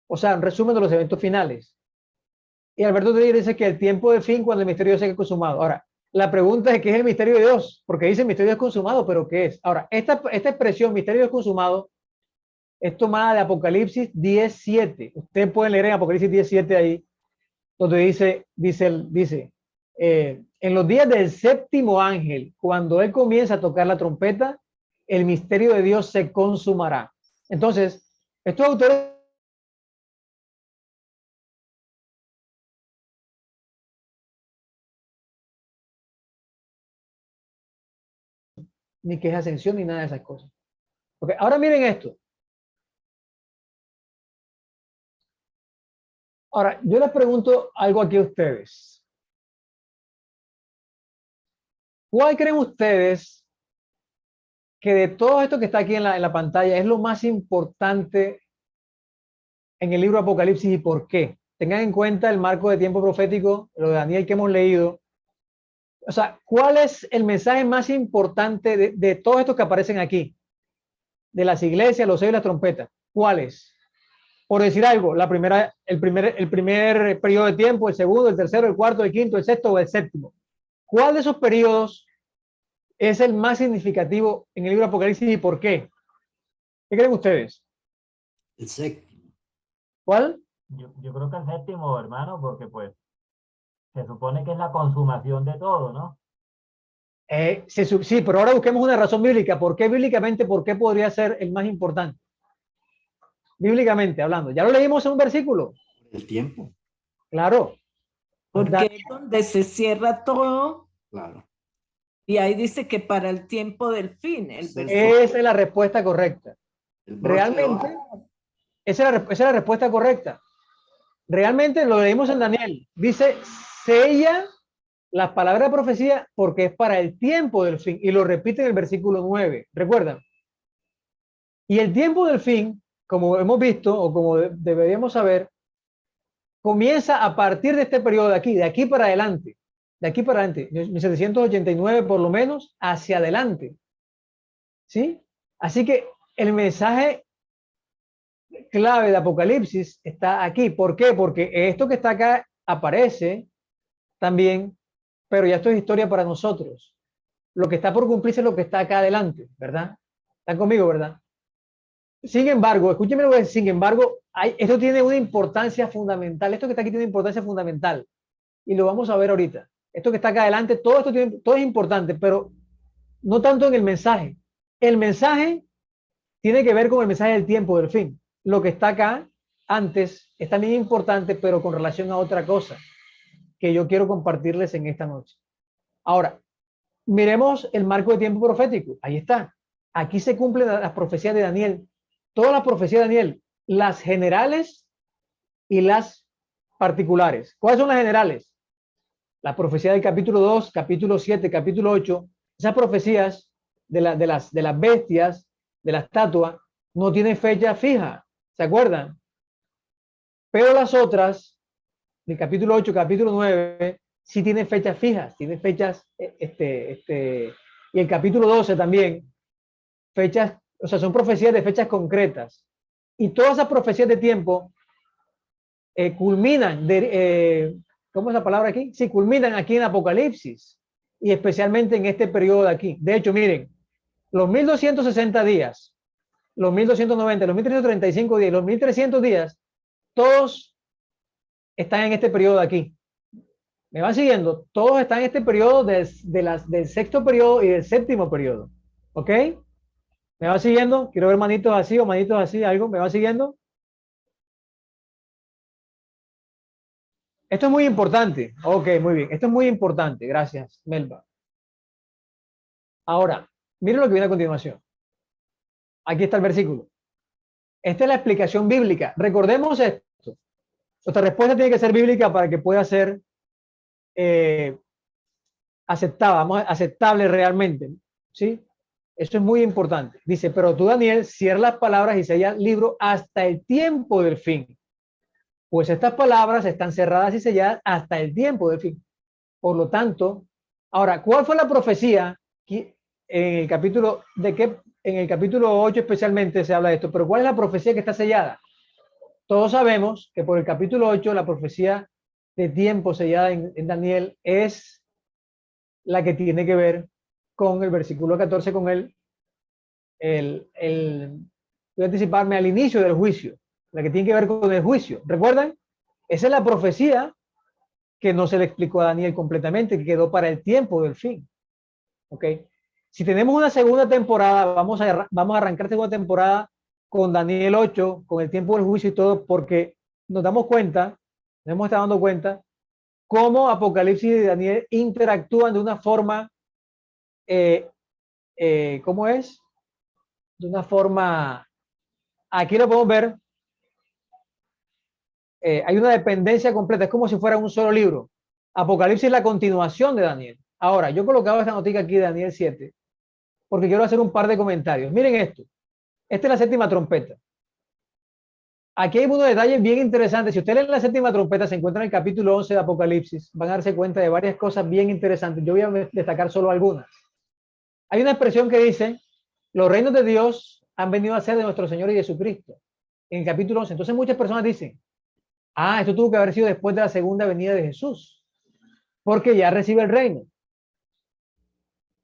Speaker 1: O sea, un resumen de los eventos finales. Y Alberto Teddy dice que el tiempo de fin cuando el misterio de Dios se ha consumado. Ahora, la pregunta es: ¿qué es el misterio de Dios? Porque dice misterio de Dios consumado, pero ¿qué es? Ahora, esta expresión, misterio de Dios consumado, es tomada de Apocalipsis 10:7. Ustedes pueden leer en Apocalipsis 10:7 ahí donde dice, en los días del séptimo ángel, cuando él comienza a tocar la trompeta, el misterio de Dios se consumará. Entonces, estos autores ni que es ascensión ni nada de esas cosas. Okay, ahora miren esto. Ahora, yo les pregunto algo aquí a ustedes. ¿Cuál creen ustedes que de todo esto que está aquí en la pantalla es lo más importante en el libro Apocalipsis y por qué? Tengan en cuenta el marco de tiempo profético, lo de Daniel que hemos leído. O sea, ¿cuál es el mensaje más importante de todos estos que aparecen aquí? De las iglesias, los sellos y las trompetas. ¿Cuál es? Por decir algo, el primer periodo de tiempo, el segundo, el tercero, el cuarto, el quinto, el sexto o el séptimo. ¿Cuál de esos periodos es el más significativo en el libro Apocalipsis y por qué? ¿Qué creen ustedes?
Speaker 5: El séptimo.
Speaker 1: ¿Cuál?
Speaker 4: Yo creo que el séptimo, hermano, porque pues se supone que es la consumación de todo, ¿no?
Speaker 1: Sí, pero ahora busquemos una razón bíblica. ¿Por qué bíblicamente? ¿Por qué podría ser el más importante? Bíblicamente hablando. Ya lo leímos en un versículo.
Speaker 5: El tiempo.
Speaker 1: Claro.
Speaker 6: Porque es donde se cierra todo.
Speaker 5: Claro.
Speaker 6: Y ahí dice que para el tiempo del fin.
Speaker 1: Esa es la respuesta correcta. Realmente, esa es la respuesta correcta. Realmente lo leímos en Daniel. Dice, sella las palabras de profecía porque es para el tiempo del fin. Y lo repite en el versículo 9. ¿Recuerdan? Y el tiempo del fin, como hemos visto o como deberíamos saber, comienza a partir de este periodo de aquí para adelante. De aquí para adelante. 1789 por lo menos hacia adelante. ¿Sí? Así que el mensaje clave de Apocalipsis está aquí. ¿Por qué? Porque esto que está acá aparece también, pero ya esto es historia para nosotros. Lo que está por cumplirse es lo que está acá adelante, ¿verdad? ¿Están conmigo, verdad? Sin embargo, escúchenme lo que es, sin embargo, esto tiene una importancia fundamental. Esto que está aquí tiene una importancia fundamental. Y lo vamos a ver ahorita. Esto que está acá adelante, todo es importante, pero no tanto en el mensaje. El mensaje tiene que ver con el mensaje del tiempo, del fin. Lo que está acá antes es también importante, pero con relación a otra cosa que yo quiero compartirles en esta noche. Ahora, miremos el marco de tiempo profético. Ahí está. Aquí se cumplen las profecías de Daniel. Todas las profecías de Daniel, las generales y las particulares. ¿Cuáles son las generales? La profecía del capítulo 2, capítulo 7, capítulo 8. Esas profecías de las bestias, de la estatua, no tienen fecha fija. ¿Se acuerdan? Pero las otras, del capítulo 8, capítulo 9, sí tienen fechas fijas, tienen fechas, y el capítulo 12 también, fechas, o sea, son profecías de fechas concretas. Y todas esas profecías de tiempo culminan, ¿cómo es la palabra aquí? Sí, culminan aquí en Apocalipsis, y especialmente en este periodo de aquí. De hecho, miren, los 1260 días, los 1290, los 1335 días, los 1300 días, todos están en este periodo de aquí. ¿Me van siguiendo? Todos están en este periodo del sexto periodo y del séptimo periodo. ¿Ok? ¿Me va siguiendo? Quiero ver manitos así o manitos así, algo. ¿Me va siguiendo? Esto es muy importante. Ok, muy bien. Esto es muy importante. Gracias, Melba. Ahora, miren lo que viene a continuación. Aquí está el versículo. Esta es la explicación bíblica. Recordemos esto. Nuestra respuesta tiene que ser bíblica para que pueda ser aceptable realmente. ¿Sí? Eso es muy importante. Dice, pero tú, Daniel, cierra las palabras y sella el libro hasta el tiempo del fin. Pues estas palabras están cerradas y selladas hasta el tiempo del fin. Por lo tanto, ahora, ¿cuál fue la profecía? En el capítulo, en el capítulo 8 especialmente se habla de esto, pero ¿cuál es la profecía que está sellada? Todos sabemos que por el capítulo 8 la profecía de tiempo sellada en Daniel es la que tiene que ver con el versículo 14, con voy a anticiparme al inicio del juicio, la que tiene que ver con el juicio. ¿Recuerdan? Esa es la profecía que no se le explicó a Daniel completamente, que quedó para el tiempo del fin. ¿Ok? Si tenemos una segunda temporada, vamos a arrancar segunda temporada con Daniel 8, con el tiempo del juicio y todo, porque nos damos cuenta, nos hemos estado dando cuenta, cómo Apocalipsis y Daniel interactúan de una forma, ¿cómo es? De una forma, aquí lo podemos ver, hay una dependencia completa, es como si fuera un solo libro. Apocalipsis es la continuación de Daniel. Ahora, yo he colocado esta notica aquí de Daniel 7, porque quiero hacer un par de comentarios. Miren esto. Esta es la séptima trompeta. Aquí hay unos detalles bien interesantes. Si ustedes leen la séptima trompeta, se encuentra en el capítulo 11 de Apocalipsis. Van a darse cuenta de varias cosas bien interesantes. Yo voy a destacar solo algunas. Hay una expresión que dice, los reinos de Dios han venido a ser de nuestro Señor y Jesucristo. En el capítulo 11. Entonces muchas personas dicen, esto tuvo que haber sido después de la segunda venida de Jesús, porque ya recibe el reino.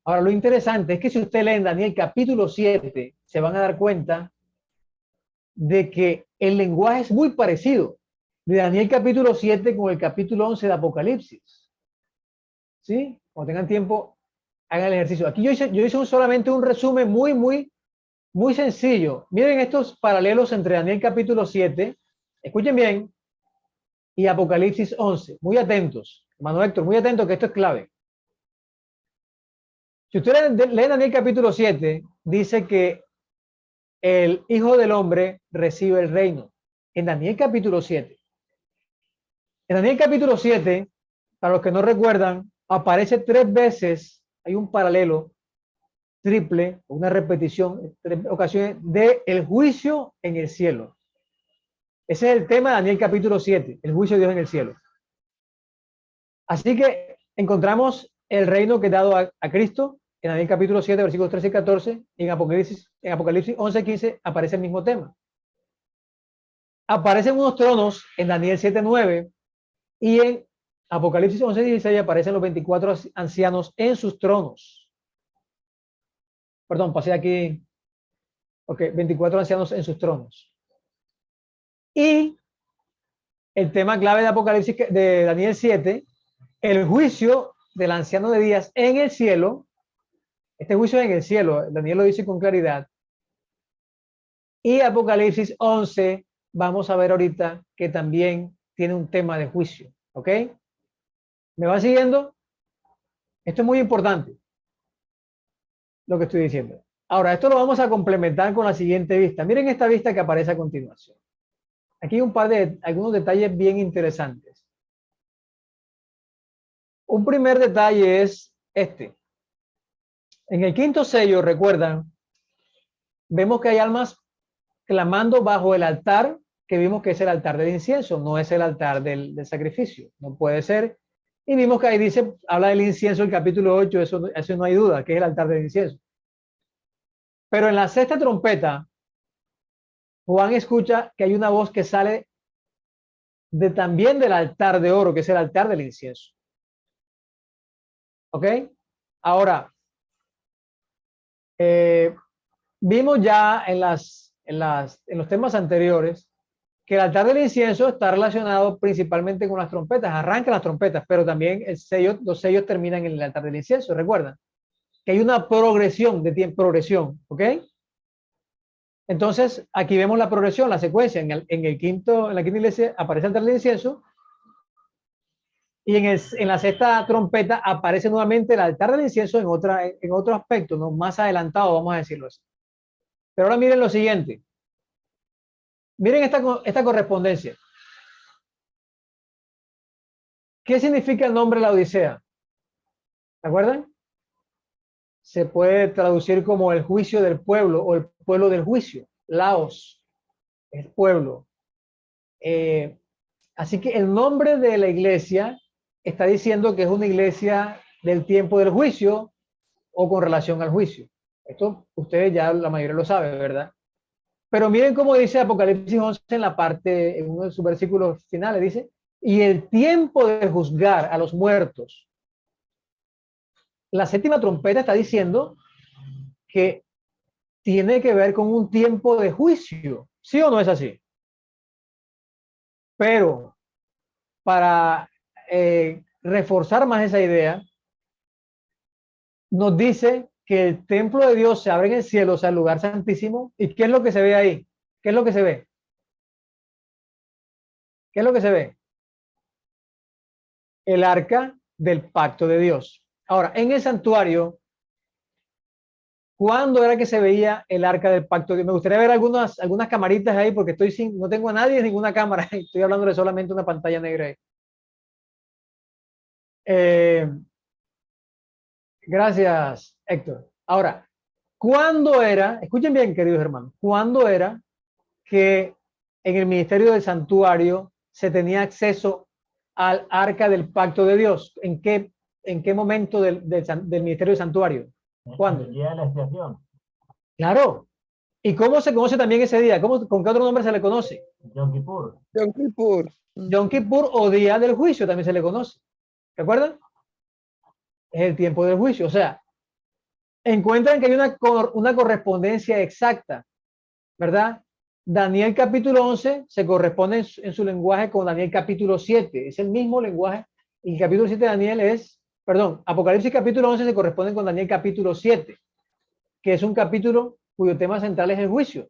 Speaker 1: Ahora, lo interesante es que si usted lee en Daniel capítulo 7, se van a dar cuenta de que el lenguaje es muy parecido de Daniel capítulo 7 con el capítulo 11 de Apocalipsis. ¿Sí? Cuando tengan tiempo, hagan el ejercicio. Aquí yo hice solamente un resumen muy sencillo. Miren estos paralelos entre Daniel capítulo 7, escuchen bien, y Apocalipsis 11. Muy atentos. Hermano Héctor, muy atentos que esto es clave. Si ustedes leen Daniel capítulo 7, dice que el Hijo del Hombre recibe el reino. En Daniel capítulo 7. En Daniel capítulo 7, para los que no recuerdan, aparece 3 veces, hay un paralelo triple, una repetición, 3 ocasiones de el juicio en el cielo. Ese es el tema de Daniel capítulo 7, el juicio de Dios en el cielo. Así que encontramos el reino que es dado a Cristo en Daniel capítulo 7, versículos 13 y 14, y en Apocalipsis 11, 15 aparece el mismo tema. Aparecen unos tronos en Daniel 7, 9, y en Apocalipsis 11, 16 aparecen los 24 ancianos en sus tronos. Perdón, pasé aquí. Ok, 24 ancianos en sus tronos. Y el tema clave de Apocalipsis de Daniel 7, el juicio del anciano de días en el cielo. Este juicio en el cielo, Daniel lo dice con claridad. Y Apocalipsis 11, vamos a ver ahorita que también tiene un tema de juicio. ¿Ok? ¿Me va siguiendo? Esto es muy importante, lo que estoy diciendo. Ahora, esto lo vamos a complementar con la siguiente vista. Miren esta vista que aparece a continuación. Aquí hay algunos detalles bien interesantes. Un primer detalle es este. En el quinto sello, recuerdan, vemos que hay almas clamando bajo el altar, que vimos que es el altar del incienso, no es el altar del sacrificio, no puede ser. Y vimos que ahí dice, habla del incienso, el capítulo 8, eso no hay duda, que es el altar del incienso. Pero en la sexta trompeta, Juan escucha que hay una voz que sale también del altar de oro, que es el altar del incienso. ¿Ok? Ahora, vimos ya en los temas anteriores que el altar del incienso está relacionado principalmente con las trompetas, arrancan las trompetas, pero también los sellos terminan en el altar del incienso, recuerdan que hay una progresión de tiempo, ¿ok? Entonces, aquí vemos la progresión, la secuencia, en la quinta iglesia aparece el altar del incienso, y en la sexta trompeta aparece nuevamente el altar del incienso en otro aspecto, ¿no? Más adelantado, vamos a decirlo así. Pero ahora miren lo siguiente. Miren esta correspondencia. ¿Qué significa el nombre La Odisea? ¿Se acuerdan? Se puede traducir como el juicio del pueblo o el pueblo del juicio. Laos, el pueblo. Así que el nombre de la iglesia está diciendo que es una iglesia del tiempo del juicio o con relación al juicio. Esto ustedes ya la mayoría lo saben, ¿verdad? Pero miren cómo dice Apocalipsis 11 en uno de sus versículos finales, dice, y el tiempo de juzgar a los muertos. La séptima trompeta está diciendo que tiene que ver con un tiempo de juicio. ¿Sí o no es así? Pero para reforzar más esa idea, nos dice que el templo de Dios se abre en el cielo, o sea, el lugar santísimo. ¿Y qué es lo que se ve ahí? ¿Qué es lo que se ve? ¿Qué es lo que se ve? El arca del pacto de Dios. Ahora, en el santuario, ¿cuándo era que se veía el arca del pacto de Dios? Me gustaría ver algunas camaritas ahí porque no tengo a nadie en ninguna cámara. Estoy hablándole solamente una pantalla negra ahí. Gracias, Héctor. Ahora, ¿cuándo era, escuchen bien, queridos hermanos, cuándo era que en el ministerio del santuario se tenía acceso al arca del pacto de Dios? ¿En qué momento del ministerio del santuario? ¿Cuándo?
Speaker 4: El día de la expiación.
Speaker 1: Claro. ¿Y cómo se conoce también ese día? ¿Con qué otro nombre se le conoce?
Speaker 4: Yom Kippur.
Speaker 7: Yom Kippur.
Speaker 1: Yom Kippur o día del juicio también se le conoce. ¿Recuerdan? Es el tiempo del juicio. O sea, encuentran que hay una correspondencia exacta, ¿verdad? Daniel capítulo 11 se corresponde en su lenguaje con Daniel capítulo 7. Es el mismo lenguaje. Y el capítulo 7 de Daniel Apocalipsis capítulo 11 se corresponde con Daniel capítulo 7, que es un capítulo cuyo tema central es el juicio.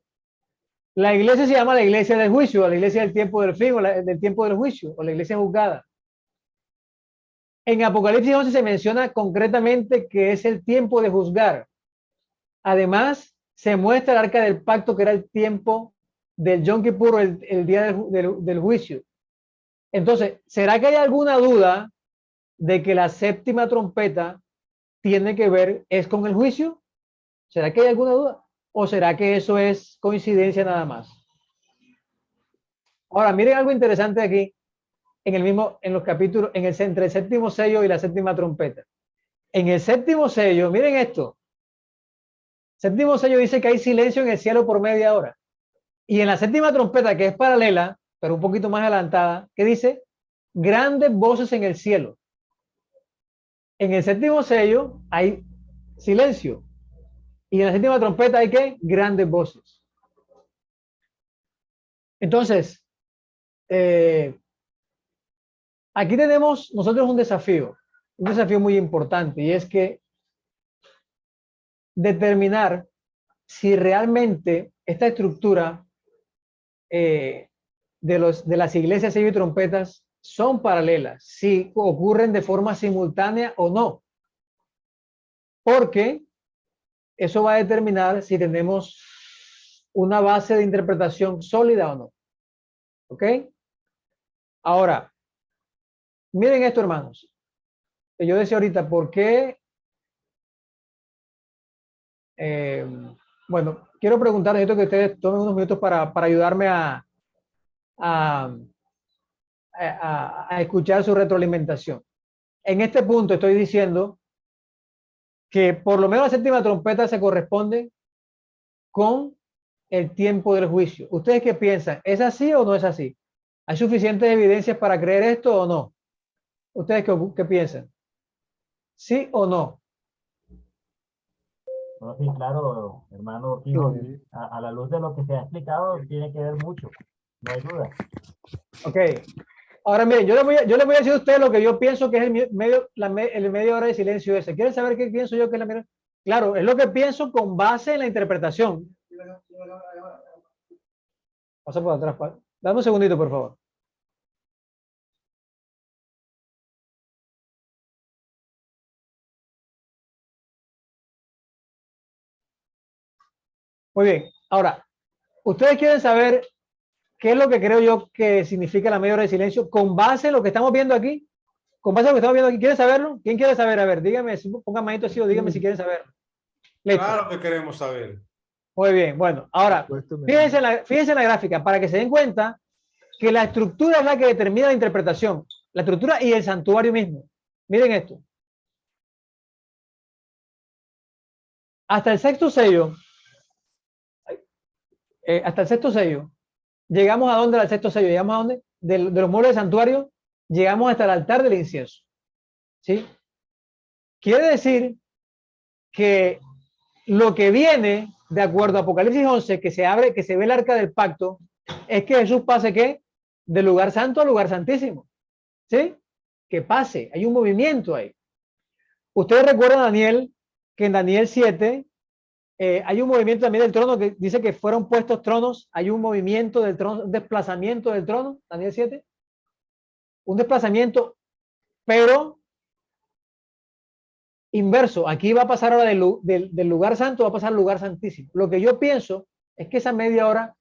Speaker 1: La iglesia se llama la iglesia del juicio, la iglesia del tiempo del fin, o del tiempo del juicio, o la iglesia juzgada. En Apocalipsis 11 se menciona concretamente que es el tiempo de juzgar. Además, se muestra el arca del pacto, que era el tiempo del Yom Kippur, el día del juicio. Entonces, ¿será que hay alguna duda de que la séptima trompeta tiene que ver es con el juicio? ¿Será que hay alguna duda? ¿O será que eso es coincidencia nada más? Ahora, miren algo interesante aquí, en los capítulos, entre el séptimo sello y la séptima trompeta. En el séptimo sello, miren esto. Séptimo sello dice que hay silencio en el cielo por media hora. Y en la séptima trompeta, que es paralela, pero un poquito más adelantada, que dice grandes voces en el cielo. En el séptimo sello hay silencio. Y en la séptima trompeta hay ¿qué? Grandes voces. Entonces, aquí tenemos nosotros un desafío muy importante, y es que determinar si realmente esta estructura de las iglesias sello y trompetas son paralelas, si ocurren de forma simultánea o no, porque eso va a determinar si tenemos una base de interpretación sólida o no. ¿Ok? Ahora, miren esto, hermanos. Yo decía ahorita, ¿por qué? Bueno, quiero preguntarles esto, que ustedes tomen unos minutos para ayudarme a escuchar su retroalimentación. En este punto estoy diciendo que por lo menos la séptima trompeta se corresponde con el tiempo del juicio. ¿Ustedes qué piensan? ¿Es así o no es así? ¿Hay suficientes evidencias para creer esto o no? ¿Ustedes qué piensan? ¿Sí o no?
Speaker 4: No, sí, claro, hermano Quijo, a la luz de lo que se ha explicado, tiene que ver mucho, no hay duda.
Speaker 1: Ok. Ahora miren, yo les voy a decir a ustedes lo que yo pienso que es el media hora de silencio ese. ¿Quieren saber qué pienso yo que es la media? Claro, es lo que pienso con base en la interpretación. Pasa por atrás, dame un segundito, por favor. Muy bien. Ahora, ustedes quieren saber qué es lo que creo yo que significa la media hora de silencio con base en lo que estamos viendo aquí. Con base en lo que estamos viendo aquí. ¿Quieren saberlo? ¿Quién quiere saber? A ver, díganme, pongan manito así o díganme si quieren saberlo. Listo.
Speaker 8: Claro que queremos saber.
Speaker 1: Muy bien, bueno, ahora, fíjense en la gráfica para que se den cuenta que la estructura es la que determina la interpretación. La estructura y el santuario mismo. Miren esto. Hasta el sexto sello, llegamos a dónde al sexto sello, llegamos a dónde, de los muebles del santuario, llegamos hasta el altar del incienso. ¿Sí? Quiere decir que lo que viene, de acuerdo a Apocalipsis 11, que se ve el arca del pacto, es que Jesús pase ¿qué? Del lugar santo al lugar santísimo. ¿Sí? que pase, hay un movimiento ahí. Ustedes recuerdan, Daniel, que en Daniel 7 hay un movimiento también del trono que dice que fueron puestos tronos, hay un movimiento del trono, un desplazamiento del trono, Daniel 7, un desplazamiento, pero inverso. Aquí va a pasar ahora del lugar santo, va a pasar al lugar santísimo. Lo que yo pienso es que esa media hora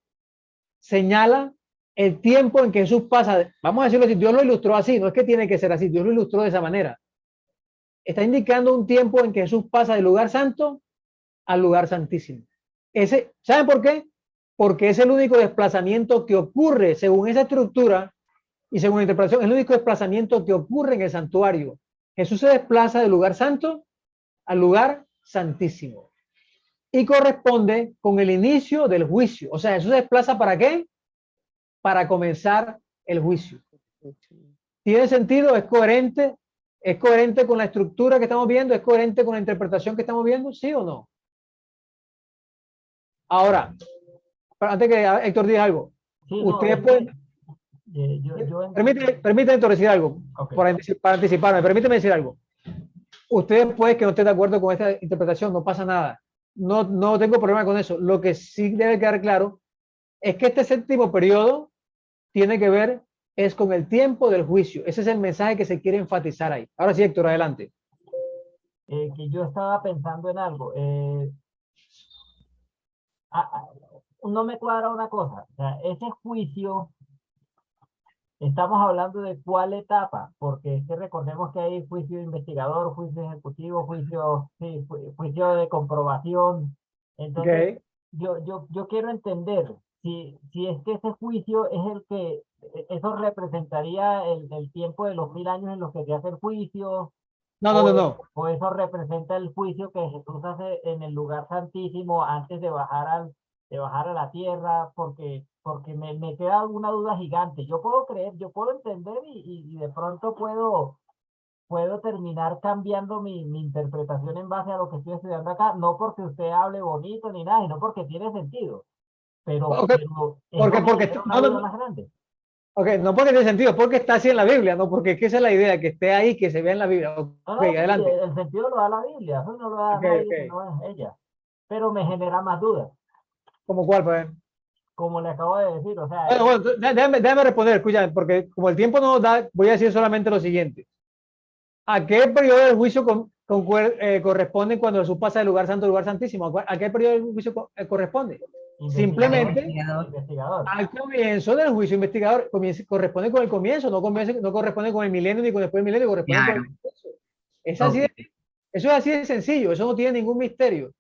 Speaker 1: señala el tiempo en que Jesús pasa, vamos a decirlo así, Dios lo ilustró así, no es que tiene que ser así, Dios lo ilustró de esa manera. Está indicando un tiempo en que Jesús pasa del lugar santo al lugar santísimo. ¿Saben por qué? Porque es el único desplazamiento que ocurre según esa estructura y según la interpretación, es el único desplazamiento que ocurre en el santuario. Jesús se desplaza del lugar santo al lugar santísimo y corresponde con el inicio del juicio. O sea, Jesús se desplaza ¿para qué? Para comenzar el juicio. ¿Tiene sentido? ¿Es coherente? ¿Es coherente con la estructura que estamos viendo? ¿Es coherente con la interpretación que estamos viendo? ¿Sí o no? Ahora, antes que Héctor diga algo,
Speaker 4: Sí,
Speaker 1: ustedes pueden... Permíteme, Héctor, decir algo,
Speaker 4: Okay.
Speaker 1: para anticiparme, permíteme decir algo. Ustedes pueden que no estén de acuerdo con esta interpretación, no pasa nada. No tengo problema con eso. Lo que sí debe quedar claro es que este séptimo periodo tiene que ver es con el tiempo del juicio. Ese es el mensaje que se quiere enfatizar ahí. Ahora sí, Héctor, adelante.
Speaker 4: Que yo estaba pensando en algo. No me cuadra una cosa. O sea, ese juicio, estamos hablando de cuál etapa, porque es que recordemos que hay juicio investigador, juicio ejecutivo, juicio de comprobación. Entonces,
Speaker 1: Okay.
Speaker 4: yo quiero entender si es que ese juicio es el que, eso representaría el tiempo de los 1000 años en los que se hace el juicio,
Speaker 1: No.
Speaker 4: o eso representa el juicio que Jesús hace en el lugar santísimo antes de bajar a la tierra, porque me queda una duda gigante. Yo puedo creer, yo puedo entender y de pronto puedo terminar cambiando mi interpretación en base a lo que estoy estudiando acá, no porque usted hable bonito ni nada, sino porque tiene sentido. Pero
Speaker 1: Okay.
Speaker 4: eso me
Speaker 1: Porque
Speaker 4: genera una duda más grande.
Speaker 1: okay, no porque tiene sentido, porque está así en la Biblia, no porque esa es la idea, que esté ahí, que se vea en la Biblia.
Speaker 4: No,
Speaker 1: Ok,
Speaker 4: no, sí,
Speaker 1: adelante.
Speaker 4: el sentido lo da la Biblia, eso no lo da nadie que
Speaker 1: Okay.
Speaker 4: no es ella. Pero me genera más dudas,
Speaker 1: ¿Cómo cuál, pues?
Speaker 4: como le acabo de decir, o sea,
Speaker 1: Bueno, déjame responder, escucha, porque como el tiempo no nos da, voy a decir solamente lo siguiente. ¿A qué periodo del juicio corresponde cuando Jesús pasa del lugar santo al lugar santísimo? ¿A qué periodo del juicio corresponde? Simplemente
Speaker 4: investigador.
Speaker 1: al comienzo del juicio investigador. Corresponde con el comienzo, no corresponde con el milenio ni con después del milenio, corresponde con el comienzo. Es así
Speaker 7: Ok,
Speaker 1: eso es así de sencillo, eso no tiene ningún misterio.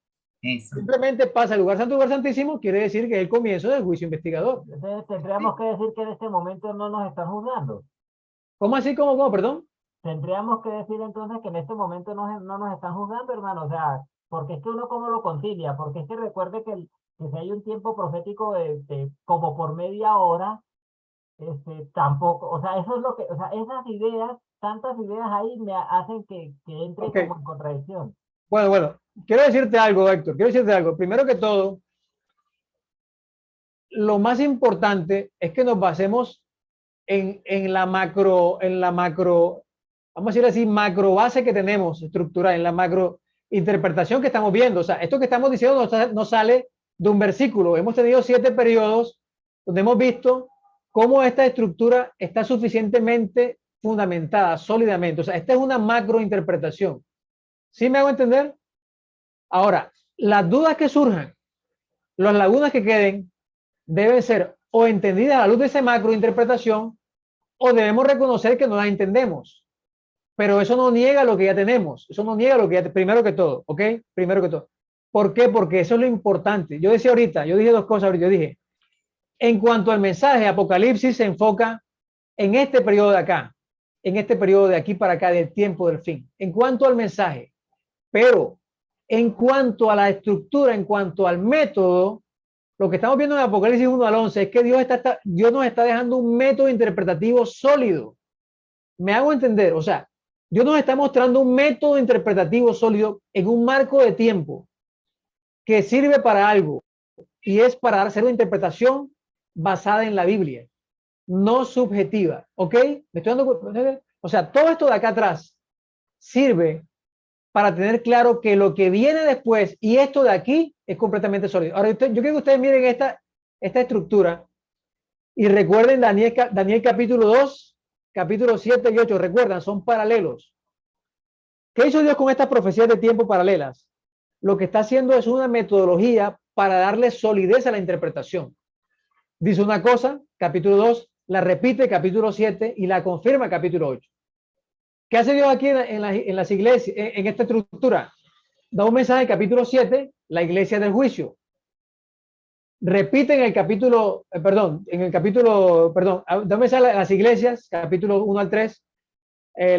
Speaker 7: eso.
Speaker 1: Simplemente pasa el lugar santo al lugar santísimo, quiere decir que es el comienzo del juicio investigador.
Speaker 4: Entonces tendríamos que decir que en este momento no nos están juzgando.
Speaker 1: ¿Cómo así? ¿Cómo? Perdón.
Speaker 4: Tendríamos que decir entonces que en este momento no nos están juzgando, hermano. O sea, porque es que uno cómo lo concilia, porque es que recuerde que si hay un tiempo profético como por media hora, tampoco, o sea, eso es lo que, o sea, esas ideas, tantas ideas ahí me hacen que entre
Speaker 1: Okay.
Speaker 4: como en contradicción.
Speaker 1: Bueno, quiero decirte algo, Héctor, quiero decirte algo. Primero que todo, lo más importante es que nos basemos en la macro, vamos a decir así, macro base que tenemos estructural, en la macro interpretación que estamos viendo. O sea, esto que estamos diciendo no sale de un versículo. Hemos tenido 7 periodos donde hemos visto cómo esta estructura está suficientemente fundamentada, sólidamente. O sea, esta es una macro interpretación. ¿Sí me hago entender? Ahora, las dudas que surjan, las lagunas que queden, deben ser o entendidas a la luz de esa macrointerpretación o debemos reconocer que no las entendemos. Pero eso no niega lo que ya tenemos. Eso no niega lo que ya, primero que todo, ¿ok? Primero que todo. ¿Por qué? Porque eso es lo importante. Yo decía ahorita, yo dije 2 cosas ahorita. Yo dije, en cuanto al mensaje, Apocalipsis se enfoca en este periodo de acá, en este periodo de aquí para acá, del tiempo del fin. En cuanto al mensaje, pero en cuanto a la estructura, en cuanto al método, lo que estamos viendo en Apocalipsis 1 al 11 es que Dios nos está dejando un método interpretativo sólido. Me hago entender, o sea, Dios nos está mostrando un método interpretativo sólido en un marco de tiempo que sirve para algo y es para hacer una interpretación basada en la Biblia, no subjetiva, ¿ok? ¿Me estoy dando? O sea, todo esto de acá atrás sirve para tener claro que lo que viene después y esto de aquí es completamente sólido. Ahora, yo quiero que ustedes miren esta estructura y recuerden Daniel capítulo 2, capítulo 7 y 8, recuerdan, son paralelos. ¿Qué hizo Dios con estas profecías de tiempo paralelas? Lo que está haciendo es una metodología para darle solidez a la interpretación. Dice una cosa, capítulo 2, la repite capítulo 7 y la confirma capítulo 8. ¿Qué hace Dios aquí en las iglesias, en esta estructura? Da un mensaje en capítulo 7, la iglesia del juicio. Repite en el capítulo, da un mensaje a las iglesias, capítulo 1 al 3,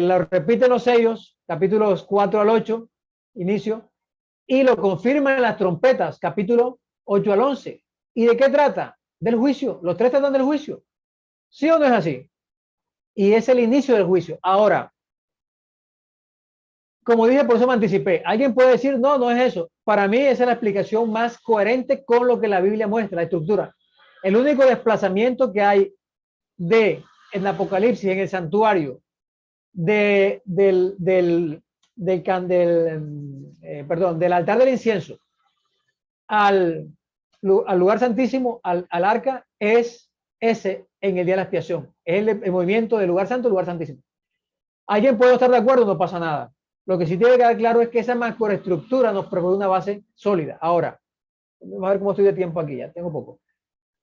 Speaker 1: lo repiten los sellos, capítulos 4 al 8, inicio, y lo confirman en las trompetas, capítulo 8 al 11. ¿Y de qué trata? Del juicio. Los tres tratan del juicio. ¿Sí o no es así? Y es el inicio del juicio. Ahora, como dije, por eso me anticipé. Alguien puede decir, no, no es eso. Para mí esa es la explicación más coherente con lo que la Biblia muestra, la estructura. El único desplazamiento que hay en el Apocalipsis, en el santuario, del altar del incienso al lugar santísimo, al arca, es ese en el día de la expiación. Es el movimiento del lugar santo al lugar santísimo. Alguien puede estar de acuerdo, no pasa nada. Lo que sí tiene que quedar claro es que esa macroestructura nos provee una base sólida. Ahora, vamos a ver cómo estoy de tiempo aquí, ya tengo poco.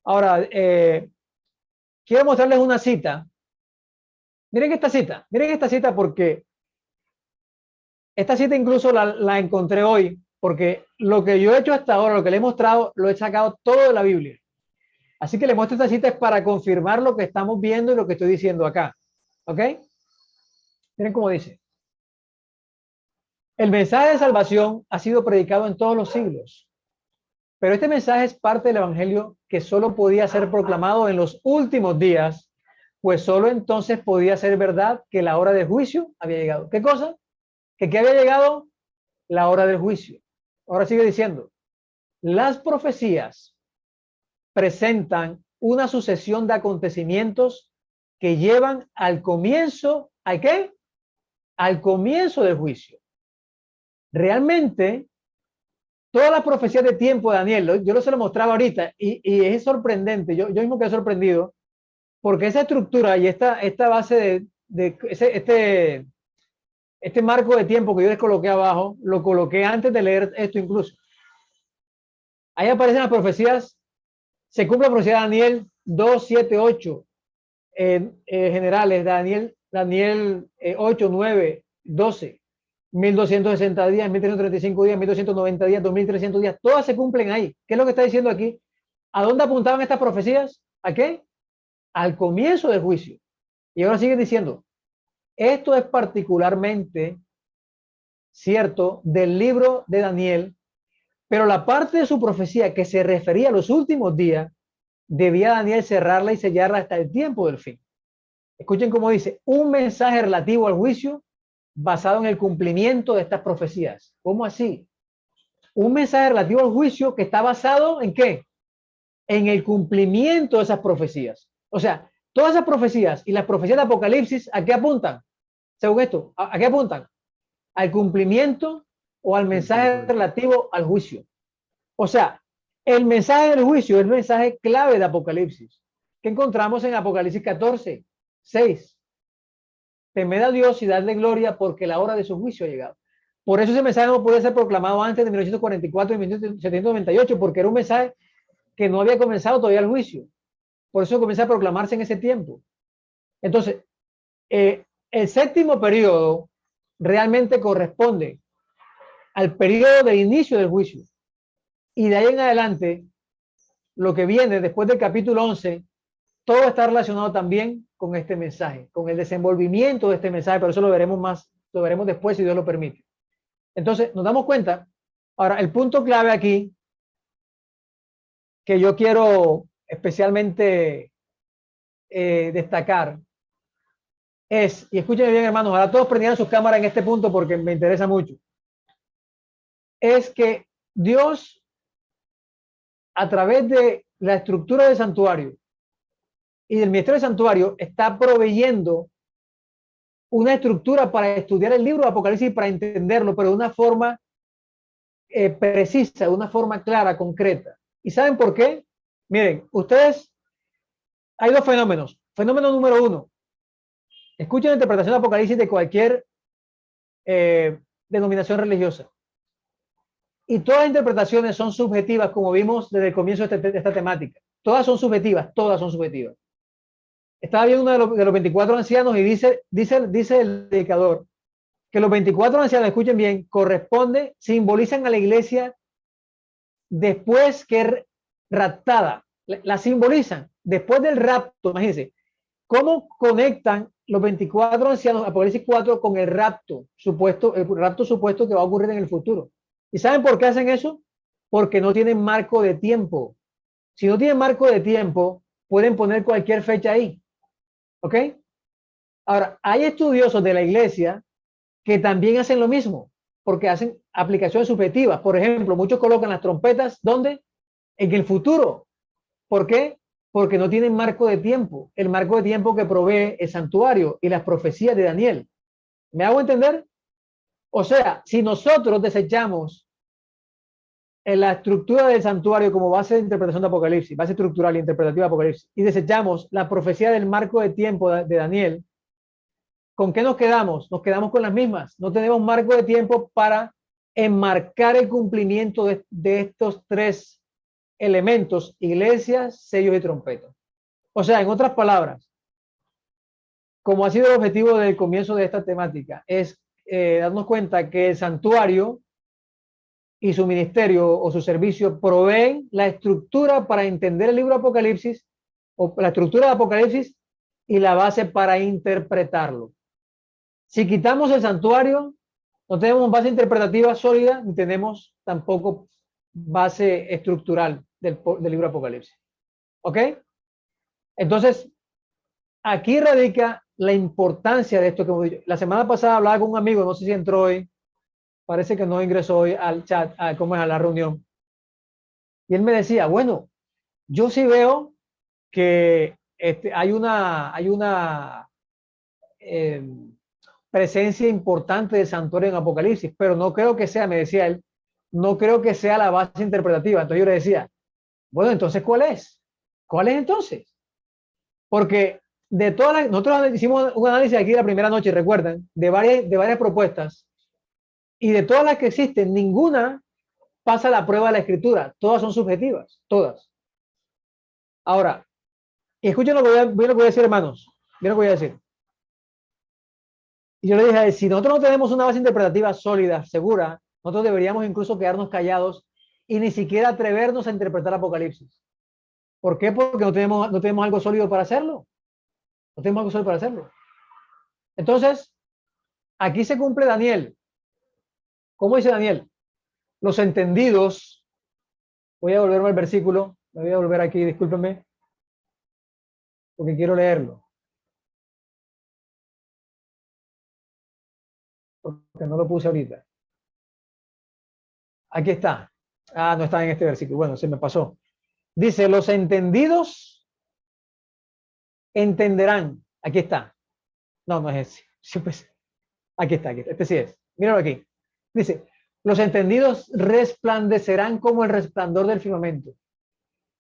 Speaker 1: Ahora, quiero mostrarles una cita. Miren esta cita porque esta cita incluso la encontré hoy, porque lo que yo he hecho hasta ahora, lo que le he mostrado, lo he sacado todo de la Biblia. Así que le muestro esta cita es para confirmar lo que estamos viendo y lo que estoy diciendo acá. ¿Ok? Miren cómo dice. El mensaje de salvación ha sido predicado en todos los siglos, pero este mensaje es parte del evangelio que solo podía ser proclamado en los últimos días, pues solo entonces podía ser verdad que la hora del juicio había llegado. ¿Qué cosa? ¿Que había llegado? La hora del juicio. Ahora sigue diciendo, las profecías presentan una sucesión de acontecimientos que llevan al comienzo, ¿a qué? Al comienzo del juicio. Realmente, todas las profecías de tiempo de Daniel, yo se lo mostraba ahorita y es sorprendente, yo mismo quedé sorprendido, porque esa estructura y esta base este marco de tiempo que yo les coloqué abajo, lo coloqué antes de leer esto incluso. Ahí aparecen las profecías, se cumple la profecía de Daniel 2, 7, 8, generales, Daniel 8, 9, 12, 1260 días, 1335 días, 1290 días, 2300 días, todas se cumplen ahí. ¿Qué es lo que está diciendo aquí? ¿A dónde apuntaban estas profecías? ¿A qué? Al comienzo del juicio. Y ahora sigue diciendo, esto es particularmente cierto del libro de Daniel, pero la parte de su profecía que se refería a los últimos días, debía Daniel cerrarla y sellarla hasta el tiempo del fin. Escuchen cómo dice, un mensaje relativo al juicio basado en el cumplimiento de estas profecías. ¿Cómo así? Un mensaje relativo al juicio que está basado ¿en qué? En el cumplimiento de esas profecías. O sea, todas esas profecías y las profecías de Apocalipsis, ¿a qué apuntan? Según esto, ¿a qué apuntan? Al cumplimiento o al mensaje relativo al juicio. O sea, el mensaje del juicio es el mensaje clave de Apocalipsis, que encontramos en Apocalipsis 14, 6. Temed a Dios y darle gloria porque la hora de su juicio ha llegado. Por eso ese mensaje no podía ser proclamado antes de 1944 y 1798, porque era un mensaje que no había comenzado todavía el juicio. Por eso comienza a proclamarse en ese tiempo. Entonces, el séptimo periodo realmente corresponde al periodo de inicio del juicio. Y de ahí en adelante, lo que viene después del capítulo 11, todo está relacionado también con este mensaje, con el desenvolvimiento de este mensaje, pero eso lo veremos más, lo veremos después si Dios lo permite. Entonces, nos damos cuenta. Ahora, el punto clave aquí que yo quiero especialmente destacar es, y escúchenme bien hermanos, ahora todos prendieran sus cámaras en este punto porque me interesa mucho, es que Dios, a través de la estructura del santuario y del ministerio del santuario, está proveyendo una estructura para estudiar el libro de Apocalipsis y para entenderlo, pero de una forma precisa, de una forma clara, concreta. ¿Y saben por qué? Miren, ustedes, hay dos fenómenos. Fenómeno número uno, escuchen la interpretación de Apocalipsis de cualquier denominación religiosa. Y todas las interpretaciones son subjetivas, como vimos desde el comienzo de esta temática. Todas son subjetivas, todas son subjetivas. Estaba viendo uno de los 24 ancianos y dice el predicador que los 24 ancianos, escuchen bien, corresponde, simbolizan a la iglesia después que raptada. La simbolizan después del rapto. Imagínense, ¿cómo conectan los 24 ancianos, Apocalipsis 4, con el rapto supuesto que va a ocurrir en el futuro? ¿Y saben por qué hacen eso? Porque no tienen marco de tiempo. Si no tienen marco de tiempo, pueden poner cualquier fecha ahí. ¿Ok? Ahora, hay estudiosos de la iglesia que también hacen lo mismo, porque hacen aplicaciones subjetivas. Por ejemplo, muchos colocan las trompetas, ¿dónde? En el futuro. ¿Por qué? Porque no tienen marco de tiempo. El marco de tiempo que provee el santuario y las profecías de Daniel. ¿Me hago entender? O sea, si nosotros desechamos en la estructura del santuario como base de interpretación de Apocalipsis, base estructural e interpretativa de Apocalipsis, y desechamos la profecía del marco de tiempo de Daniel, ¿con qué nos quedamos? Nos quedamos con las mismas. No tenemos marco de tiempo para enmarcar el cumplimiento de estos tres elementos: iglesias, sellos y trompetas. O sea, en otras palabras, como ha sido el objetivo del comienzo de esta temática, es darnos cuenta que el santuario y su ministerio o su servicio proveen la estructura para entender el libro de Apocalipsis, o la estructura de Apocalipsis, y la base para interpretarlo. Si quitamos el santuario, no tenemos base interpretativa sólida, ni tenemos tampoco base estructural del libro de Apocalipsis. ¿Ok? Entonces, aquí radica la importancia de esto que hemos dicho. La semana pasada hablaba con un amigo, no sé si entró hoy, parece que no ingresó hoy al chat, a la reunión. Y él me decía, bueno, yo sí veo que hay una presencia importante de santuario en Apocalipsis, pero no creo que sea, me decía él, no creo que sea la base interpretativa. Entonces yo le decía, bueno, entonces, ¿cuál es? ¿Cuál es entonces? Porque de todas las, nosotros hicimos un análisis aquí la primera noche, recuerdan, de varias propuestas, y de todas las que existen, ninguna pasa la prueba de la escritura. Todas son subjetivas, todas. Ahora, escuchen lo que voy a decir, hermanos. Miren lo que voy a decir. Y yo le dije a él, si nosotros no tenemos una base interpretativa sólida, segura, nosotros deberíamos incluso quedarnos callados y ni siquiera atrevernos a interpretar Apocalipsis. ¿Por qué? Porque no tenemos algo sólido para hacerlo. No tenemos algo sólido para hacerlo. Entonces, aquí se cumple Daniel. ¿Cómo dice Daniel? Los entendidos, voy a volverme al versículo, me voy a volver aquí, discúlpenme, porque quiero leerlo. Porque no lo puse ahorita. Aquí está. Ah, no está en este versículo. Bueno, se me pasó. Dice, los entendidos entenderán. Aquí está. No, no es ese. Sí, pues, aquí está. Este sí es. Míralo aquí. Dice, los entendidos resplandecerán como el resplandor del firmamento.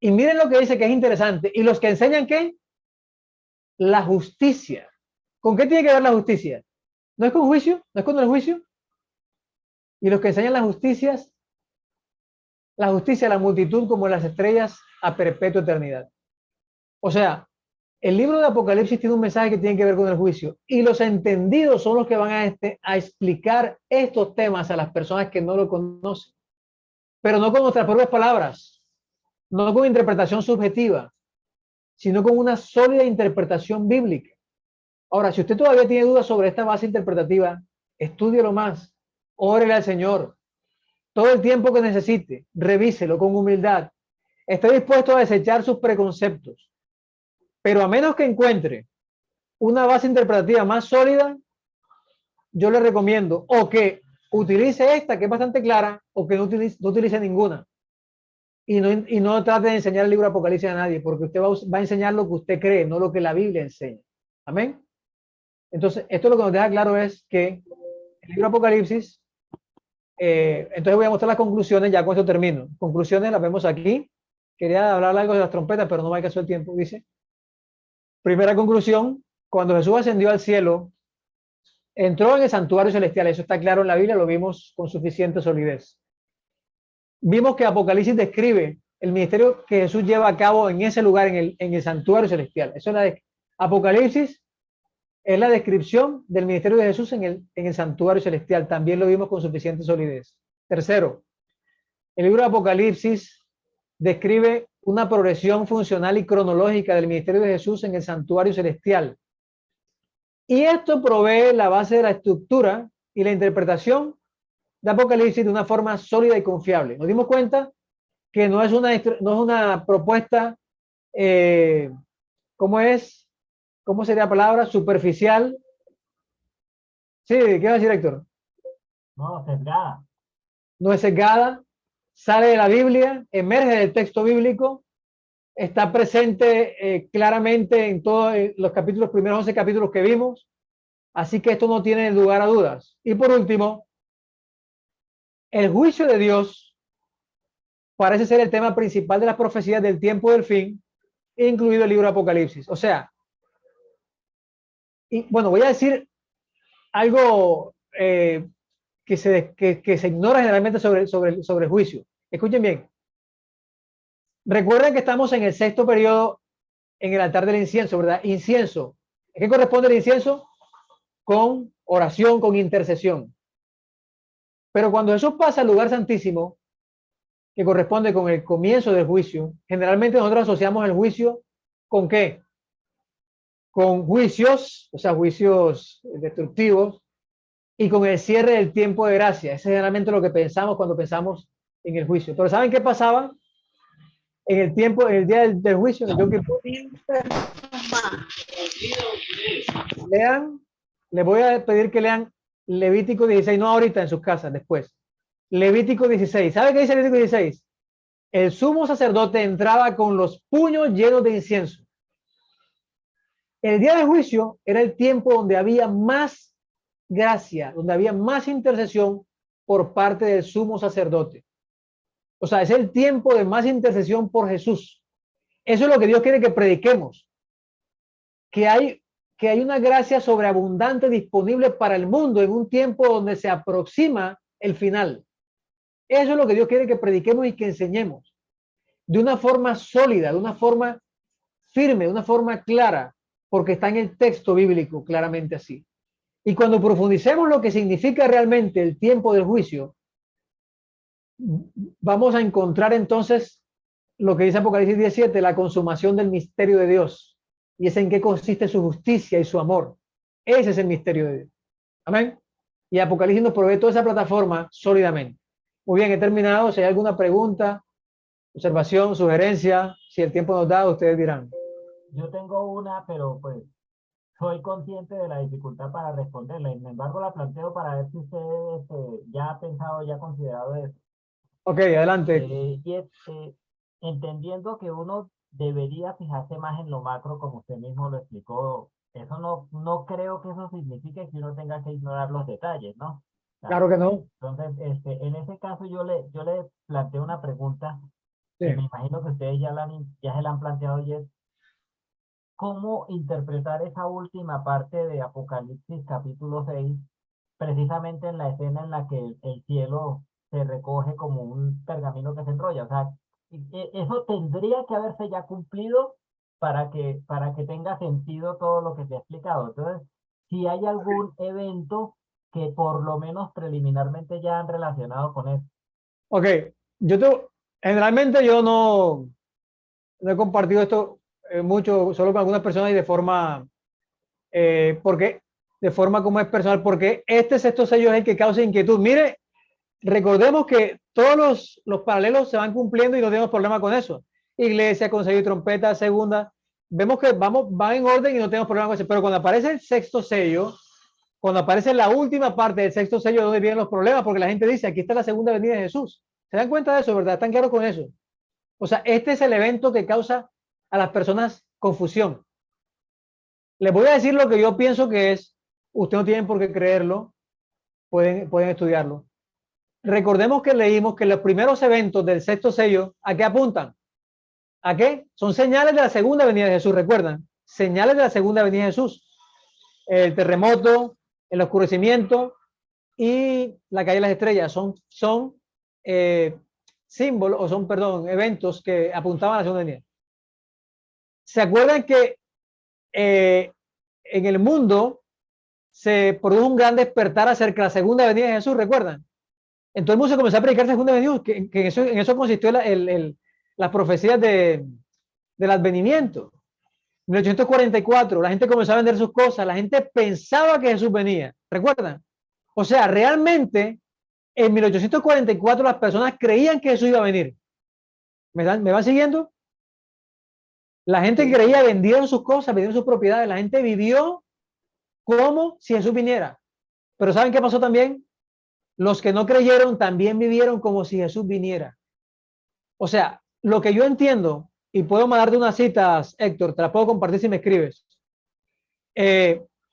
Speaker 1: Y miren lo que dice, que es interesante. ¿Y los que enseñan qué? La justicia. ¿Con qué tiene que ver la justicia? ¿No es con juicio? ¿No es con el juicio? Y los que enseñan la justicia, la multitud como las estrellas a perpetua eternidad. O sea, el libro de Apocalipsis tiene un mensaje que tiene que ver con el juicio, y los entendidos son los que van a explicar estos temas a las personas que no lo conocen, pero no con nuestras propias palabras, no con interpretación subjetiva, sino con una sólida interpretación bíblica. Ahora, si usted todavía tiene dudas sobre esta base interpretativa, estúdielo más, órele al Señor, todo el tiempo que necesite, revíselo con humildad, esté dispuesto a desechar sus preconceptos, pero a menos que encuentre una base interpretativa más sólida, yo le recomiendo o que utilice esta, que es bastante clara, o que no utilice ninguna. Y no trate de enseñar el libro de Apocalipsis a nadie, porque usted va a enseñar lo que usted cree, no lo que la Biblia enseña. Amén. Entonces, esto lo que nos deja claro es que el libro Apocalipsis, entonces voy a mostrar las conclusiones, ya con esto termino. Conclusiones las vemos aquí. Quería hablar algo de las trompetas, pero no me alcanzó el tiempo, dice. Primera conclusión, cuando Jesús ascendió al cielo, entró en el santuario celestial. Eso está claro en la Biblia, lo vimos con suficiente solidez. Vimos que Apocalipsis describe el ministerio que Jesús lleva a cabo en ese lugar, en el santuario celestial. Eso es Apocalipsis es la descripción del ministerio de Jesús en el santuario celestial. También lo vimos con suficiente solidez. Tercero, el libro de Apocalipsis describe una progresión funcional y cronológica del ministerio de Jesús en el santuario celestial. Y esto provee la base de la estructura y la interpretación de Apocalipsis de una forma sólida y confiable. Nos dimos cuenta que no es una propuesta, ¿cómo sería la palabra? Superficial. Sí, ¿qué va a decir, Héctor?
Speaker 4: No, sesgada.
Speaker 1: No es sesgada, sale de la Biblia, emerge del texto bíblico, está presente claramente en todos los capítulos, primeros 11 capítulos que vimos, así que esto no tiene lugar a dudas. Y por último, el juicio de Dios parece ser el tema principal de las profecías del tiempo del fin, incluido el libro de Apocalipsis. O sea, y bueno, voy a decir algo que se ignora generalmente sobre el juicio. Escuchen bien. Recuerden que estamos en el sexto periodo en el altar del incienso, ¿verdad? Incienso. ¿A qué corresponde el incienso? Con oración, con intercesión. Pero cuando Jesús pasa al lugar santísimo, que corresponde con el comienzo del juicio, generalmente nosotros asociamos el juicio ¿con qué? Con juicios, o sea, juicios destructivos, y con el cierre del tiempo de gracia. Ese es generalmente lo que pensamos cuando pensamos en el juicio. Pero ¿saben qué pasaba en el tiempo, en el día del juicio? En el Yom Kippur? Lean, les voy a pedir que lean Levítico 16, no ahorita en sus casas, después. Levítico 16. ¿Sabe qué dice Levítico 16? El sumo sacerdote entraba con los puños llenos de incienso. El día del juicio era el tiempo donde había más gracia, donde había más intercesión por parte del sumo sacerdote. O sea, es el tiempo de más intercesión por Jesús. Eso es lo que Dios quiere que prediquemos. Que hay una gracia sobreabundante disponible para el mundo en un tiempo donde se aproxima el final. Eso es lo que Dios quiere que prediquemos y que enseñemos. De una forma sólida, de una forma firme, de una forma clara, porque está en el texto bíblico claramente así. Y cuando profundicemos lo que significa realmente el tiempo del juicio, vamos a encontrar entonces lo que dice Apocalipsis 17, la consumación del misterio de Dios. Y es en qué consiste su justicia y su amor. Ese es el misterio de Dios. Amén. Y Apocalipsis nos provee toda esa plataforma sólidamente. Muy bien, he terminado. Si hay alguna pregunta, observación, sugerencia, si el tiempo nos da, ustedes dirán.
Speaker 4: Yo tengo una, pero pues soy consciente de la dificultad para responderla y sin embargo la planteo para ver si usted ya ha pensado, ya ha considerado eso.
Speaker 1: Ok, adelante.
Speaker 4: Entendiendo que uno debería fijarse más en lo macro, como usted mismo lo explicó, eso no creo que eso signifique que uno tenga que ignorar los detalles, ¿no? O sea,
Speaker 1: Claro que no.
Speaker 4: entonces, en ese caso yo le planteo una pregunta
Speaker 1: Sí.
Speaker 4: que me imagino que ustedes ya se la han planteado y es, ¿cómo interpretar esa última parte de Apocalipsis capítulo 6, precisamente en la escena en la que el cielo se recoge como un pergamino que se enrolla? O sea, eso tendría que haberse ya cumplido para que tenga sentido todo lo que se ha explicado. Entonces, si hay algún evento que por lo menos preliminarmente ya han relacionado con eso.
Speaker 1: Ok, generalmente yo no he compartido esto mucho, solo con algunas personas y de forma, porque de forma como es personal, porque este sexto sello es el que causa inquietud. Mire, recordemos que todos los paralelos se van cumpliendo y no tenemos problema con eso. Iglesia, consejo y trompeta, segunda, vemos que va en orden y no tenemos problema con eso. Pero cuando aparece el sexto sello, cuando aparece la última parte del sexto sello, ¿dónde vienen los problemas? Porque la gente dice, aquí está la segunda venida de Jesús. ¿Se dan cuenta de eso, verdad? ¿Están claros con eso? O sea, este es el evento que causa a las personas confusión. Les voy a decir lo que yo pienso que es, Ustedes no tienen por qué creerlo, pueden estudiarlo. Recordemos que leímos que los primeros eventos del sexto sello, ¿a qué apuntan? ¿A qué? Son señales de la segunda venida de Jesús, ¿recuerdan? Señales de la segunda venida de Jesús. El terremoto, el oscurecimiento y la caída de las estrellas son símbolos, o son, perdón, eventos que apuntaban a la segunda venida. ¿Se acuerdan que en el mundo se produjo un gran despertar acerca de la segunda venida de Jesús? ¿Recuerdan? Entonces el mundo se comenzó a predicar la segunda venida de Jesús, que en eso consistió las profecías del advenimiento. En 1844 la gente comenzó a vender sus cosas, la gente pensaba que Jesús venía, ¿recuerdan? O sea, realmente en 1844 las personas creían que Jesús iba a venir. ¿Me van siguiendo? La gente creía, vendieron sus cosas, vendieron sus propiedades, la gente vivió como si Jesús viniera. Pero ¿saben qué pasó también? Los que no creyeron también vivieron como si Jesús viniera. O sea, lo que yo entiendo, y puedo mandarte unas citas, Héctor, te las puedo compartir si me escribes.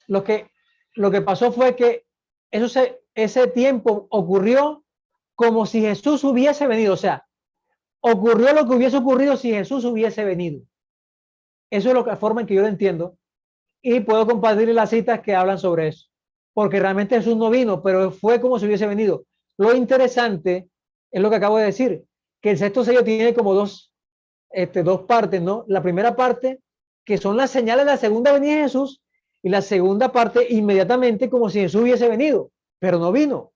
Speaker 1: Lo que pasó fue que ese tiempo ocurrió como si Jesús hubiese venido. O sea, ocurrió lo que hubiese ocurrido si Jesús hubiese venido. Eso es la forma en que yo lo entiendo. Y puedo compartir las citas que hablan sobre eso. Porque realmente Jesús no vino, pero fue como si hubiese venido. Lo interesante es lo que acabo de decir, que el sexto sello tiene como dos partes, ¿no? La primera parte, que son las señales de la segunda venida de Jesús, y la segunda parte, inmediatamente, como si Jesús hubiese venido, pero no vino.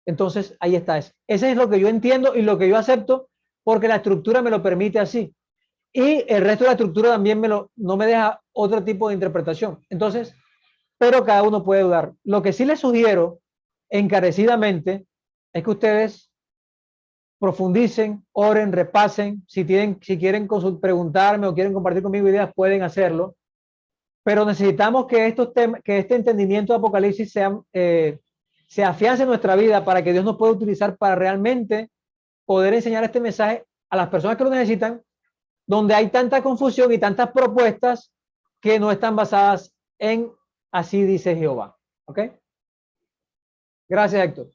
Speaker 1: Entonces, ahí está eso. Ese es lo que yo entiendo y lo que yo acepto, porque la estructura me lo permite así. Y el resto de la estructura también no me deja otro tipo de interpretación. Entonces, pero cada uno puede dudar. Lo que sí les sugiero encarecidamente es que ustedes profundicen, oren, repasen. Si quieren preguntarme o quieren compartir conmigo ideas, pueden hacerlo. Pero necesitamos que este entendimiento de Apocalipsis se afiance en nuestra vida para que Dios nos pueda utilizar para realmente poder enseñar este mensaje a las personas que lo necesitan, donde hay tanta confusión y tantas propuestas que no están basadas en así dice Jehová. ¿Ok? Gracias, Héctor.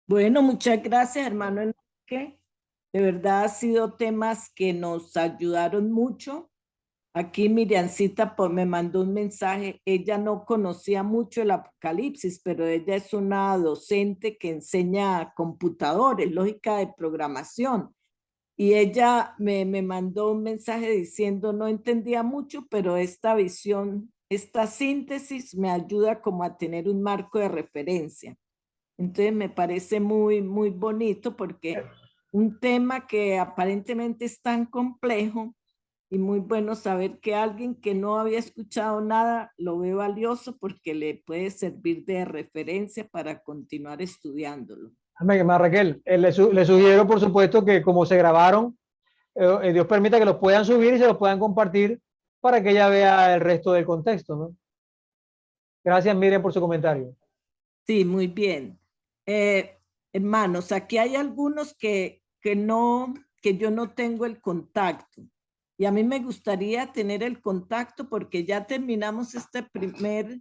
Speaker 6: Bueno, muchas gracias, hermano Enrique. De verdad ha sido temas que nos ayudaron mucho. Aquí Miriancita me mandó un mensaje. Ella no conocía mucho el Apocalipsis, pero ella es una docente que enseña computadores, lógica de programación. Y ella me mandó un mensaje diciendo, no entendía mucho, pero esta visión, esta síntesis me ayuda como a tener un marco de referencia. Entonces me parece muy, muy bonito porque un tema que aparentemente es tan complejo y muy bueno saber que alguien que no había escuchado nada lo ve valioso porque le puede servir de referencia para continuar estudiándolo.
Speaker 1: Amén, hermana Raquel. Le sugiero, por supuesto, que como se grabaron, Dios permita que los puedan subir y se los puedan compartir para que ella vea el resto del contexto, ¿no? Gracias, Miriam, por su comentario.
Speaker 6: Sí, muy bien. Hermanos, aquí hay algunos que yo no tengo el contacto. Y a mí me gustaría tener el contacto porque ya terminamos esta primer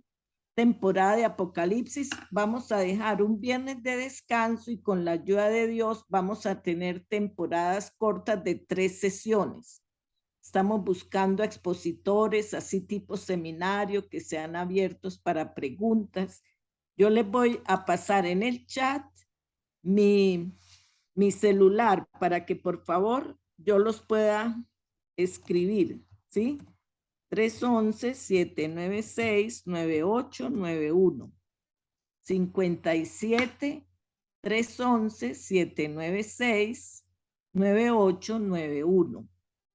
Speaker 6: temporada de Apocalipsis. Vamos a dejar un viernes de descanso y con la ayuda de Dios vamos a tener temporadas cortas de 3 sesiones. Estamos buscando expositores, así tipo seminario, que sean abiertos para preguntas. Yo les voy a pasar en el chat mi celular para que por favor yo los pueda escribir, ¿sí? 311-796-9891. 57-311-796-9891.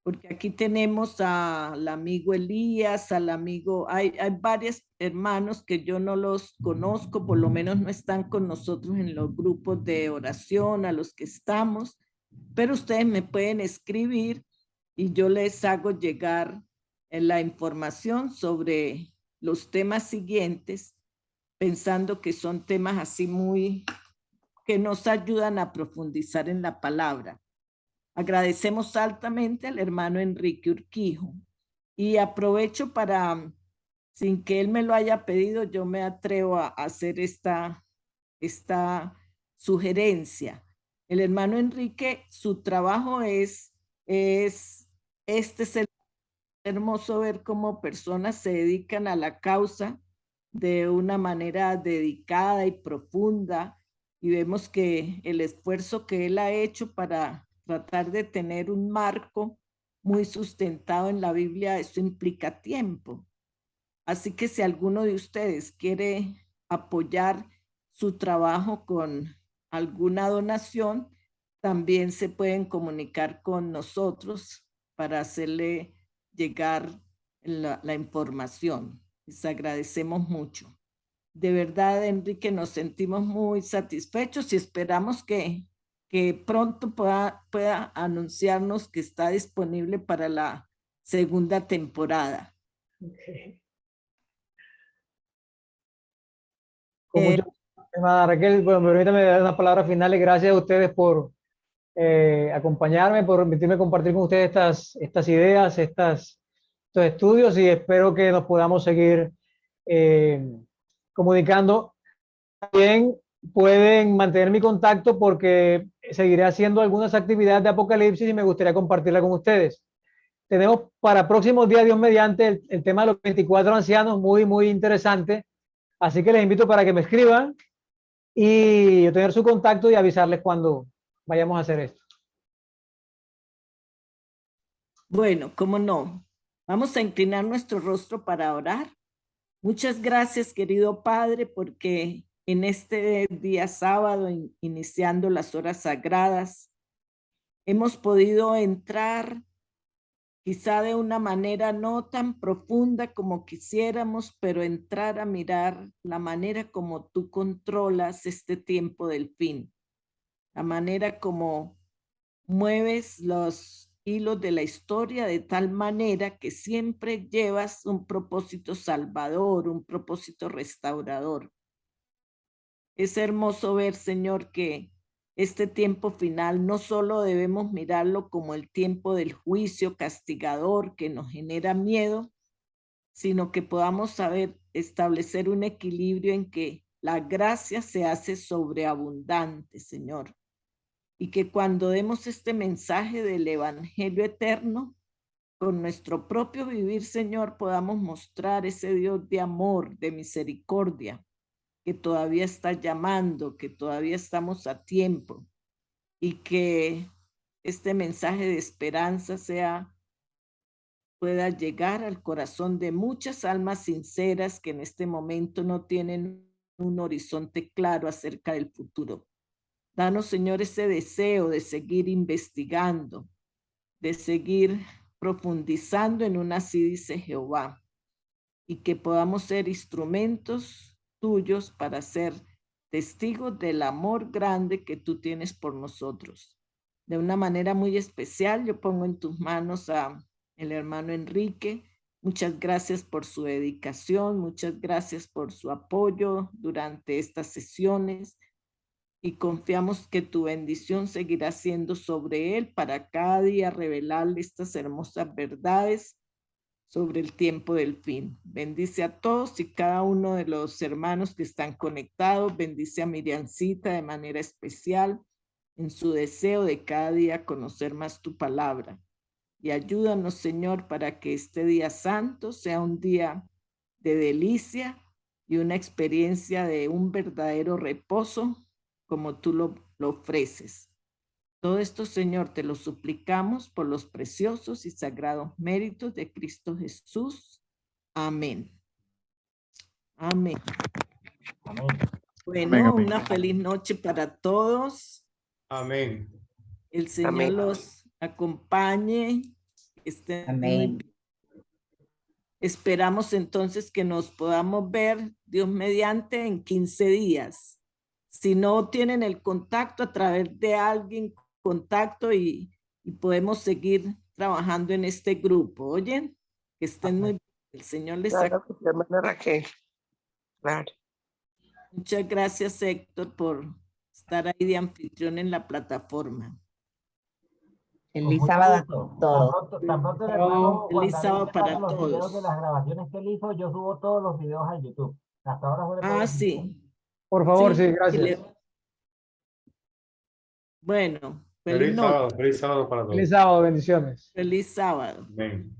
Speaker 6: Porque aquí tenemos al amigo Elías, hay varios hermanos que yo no los conozco, por lo menos no están con nosotros en los grupos de oración a los que estamos, pero ustedes me pueden escribir y yo les hago llegar la información sobre los temas siguientes, pensando que son temas así que nos ayudan a profundizar en la palabra. Agradecemos altamente al hermano Enrique Urquijo y aprovecho para sin que él me lo haya pedido, yo me atrevo a hacer esta sugerencia. El hermano Enrique, su trabajo es hermoso ver cómo personas se dedican a la causa de una manera dedicada y profunda, y vemos que el esfuerzo que él ha hecho para tratar de tener un marco muy sustentado en la Biblia, eso implica tiempo. Así que si alguno de ustedes quiere apoyar su trabajo con alguna donación, también se pueden comunicar con nosotros para hacerle llegar la información. Les agradecemos mucho. De verdad, Enrique, nos sentimos muy satisfechos y esperamos que pronto pueda anunciarnos que está disponible para la segunda temporada.
Speaker 1: Okay. Con mucho gusto, Raquel, bueno, permítame dar unas palabras finales. Gracias a ustedes por acompañarme, por permitirme compartir con ustedes estas ideas, estos estudios, y espero que nos podamos seguir comunicando. También pueden mantener mi contacto porque seguiré haciendo algunas actividades de Apocalipsis y me gustaría compartirla con ustedes. Tenemos para próximos días, Dios mediante, el tema de los 24 ancianos, muy, muy interesante. Así que les invito para que me escriban y tener su contacto y avisarles cuando vayamos a hacer esto.
Speaker 6: Bueno, cómo no. Vamos a inclinar nuestro rostro para orar. Muchas gracias, querido Padre, porque en este día sábado, iniciando las horas sagradas, hemos podido entrar quizá de una manera no tan profunda como quisiéramos, pero entrar a mirar la manera como tú controlas este tiempo del fin, la manera como mueves los hilos de la historia de tal manera que siempre llevas un propósito salvador, un propósito restaurador. Es hermoso ver, Señor, que este tiempo final no solo debemos mirarlo como el tiempo del juicio castigador que nos genera miedo, sino que podamos saber establecer un equilibrio en que la gracia se hace sobreabundante, Señor. Y que cuando demos este mensaje del Evangelio eterno, con nuestro propio vivir, Señor, podamos mostrar ese Dios de amor, de misericordia, que todavía está llamando, que todavía estamos a tiempo, y que este mensaje de esperanza pueda llegar al corazón de muchas almas sinceras que en este momento no tienen un horizonte claro acerca del futuro. Danos, Señor, ese deseo de seguir investigando, de seguir profundizando en un así dice Jehová, y que podamos ser instrumentos tuyos para ser testigos del amor grande que tú tienes por nosotros. De una manera muy especial, yo pongo en tus manos a el hermano Enrique. Muchas gracias por su dedicación, muchas gracias por su apoyo durante estas sesiones, y confiamos que tu bendición seguirá siendo sobre él para cada día revelarle estas hermosas verdades sobre el tiempo del fin. Bendice a todos y cada uno de los hermanos que están conectados. Bendice a Miriancita de manera especial en su deseo de cada día conocer más tu palabra. Y ayúdanos, Señor, para que este día santo sea un día de delicia y una experiencia de un verdadero reposo como tú lo ofreces. Todo esto, Señor, te lo suplicamos por los preciosos y sagrados méritos de Cristo Jesús. Amén. Amén.
Speaker 4: Amén.
Speaker 6: Bueno,
Speaker 3: Amén, amén.
Speaker 6: una feliz noche para todos.
Speaker 7: Amén.
Speaker 6: El Señor
Speaker 8: Amén.
Speaker 6: los acompañe. Estén muy
Speaker 8: Amén.
Speaker 6: bien. Esperamos entonces que nos podamos ver, Dios mediante, en 15 días. Si no tienen el contacto, a través de alguien, contacto, y podemos seguir trabajando en este grupo. ¿Oyen? Que estén muy bien. El Señor les
Speaker 8: Claro que sí, hermana Raquel. Claro.
Speaker 6: Muchas gracias, Héctor, por estar ahí de anfitrión en la plataforma.
Speaker 4: Con mucho
Speaker 7: sábado a
Speaker 4: gusto.
Speaker 7: todos.
Speaker 4: Tan pronto el
Speaker 1: Chao.
Speaker 4: hermano
Speaker 6: Feliz
Speaker 4: Juan
Speaker 6: sábado
Speaker 4: David
Speaker 6: para
Speaker 4: haga los videos de
Speaker 6: todos.
Speaker 4: las grabaciones que él hizo, yo subo todos los videos a YouTube. Hasta ahora fue de
Speaker 6: Ah, sí.
Speaker 1: Por favor, sí,
Speaker 6: Sí,
Speaker 1: gracias.
Speaker 6: Bueno, feliz noche.
Speaker 9: Feliz sábado para todos.
Speaker 1: Feliz sábado, bendiciones.
Speaker 6: Feliz sábado.
Speaker 9: Amén.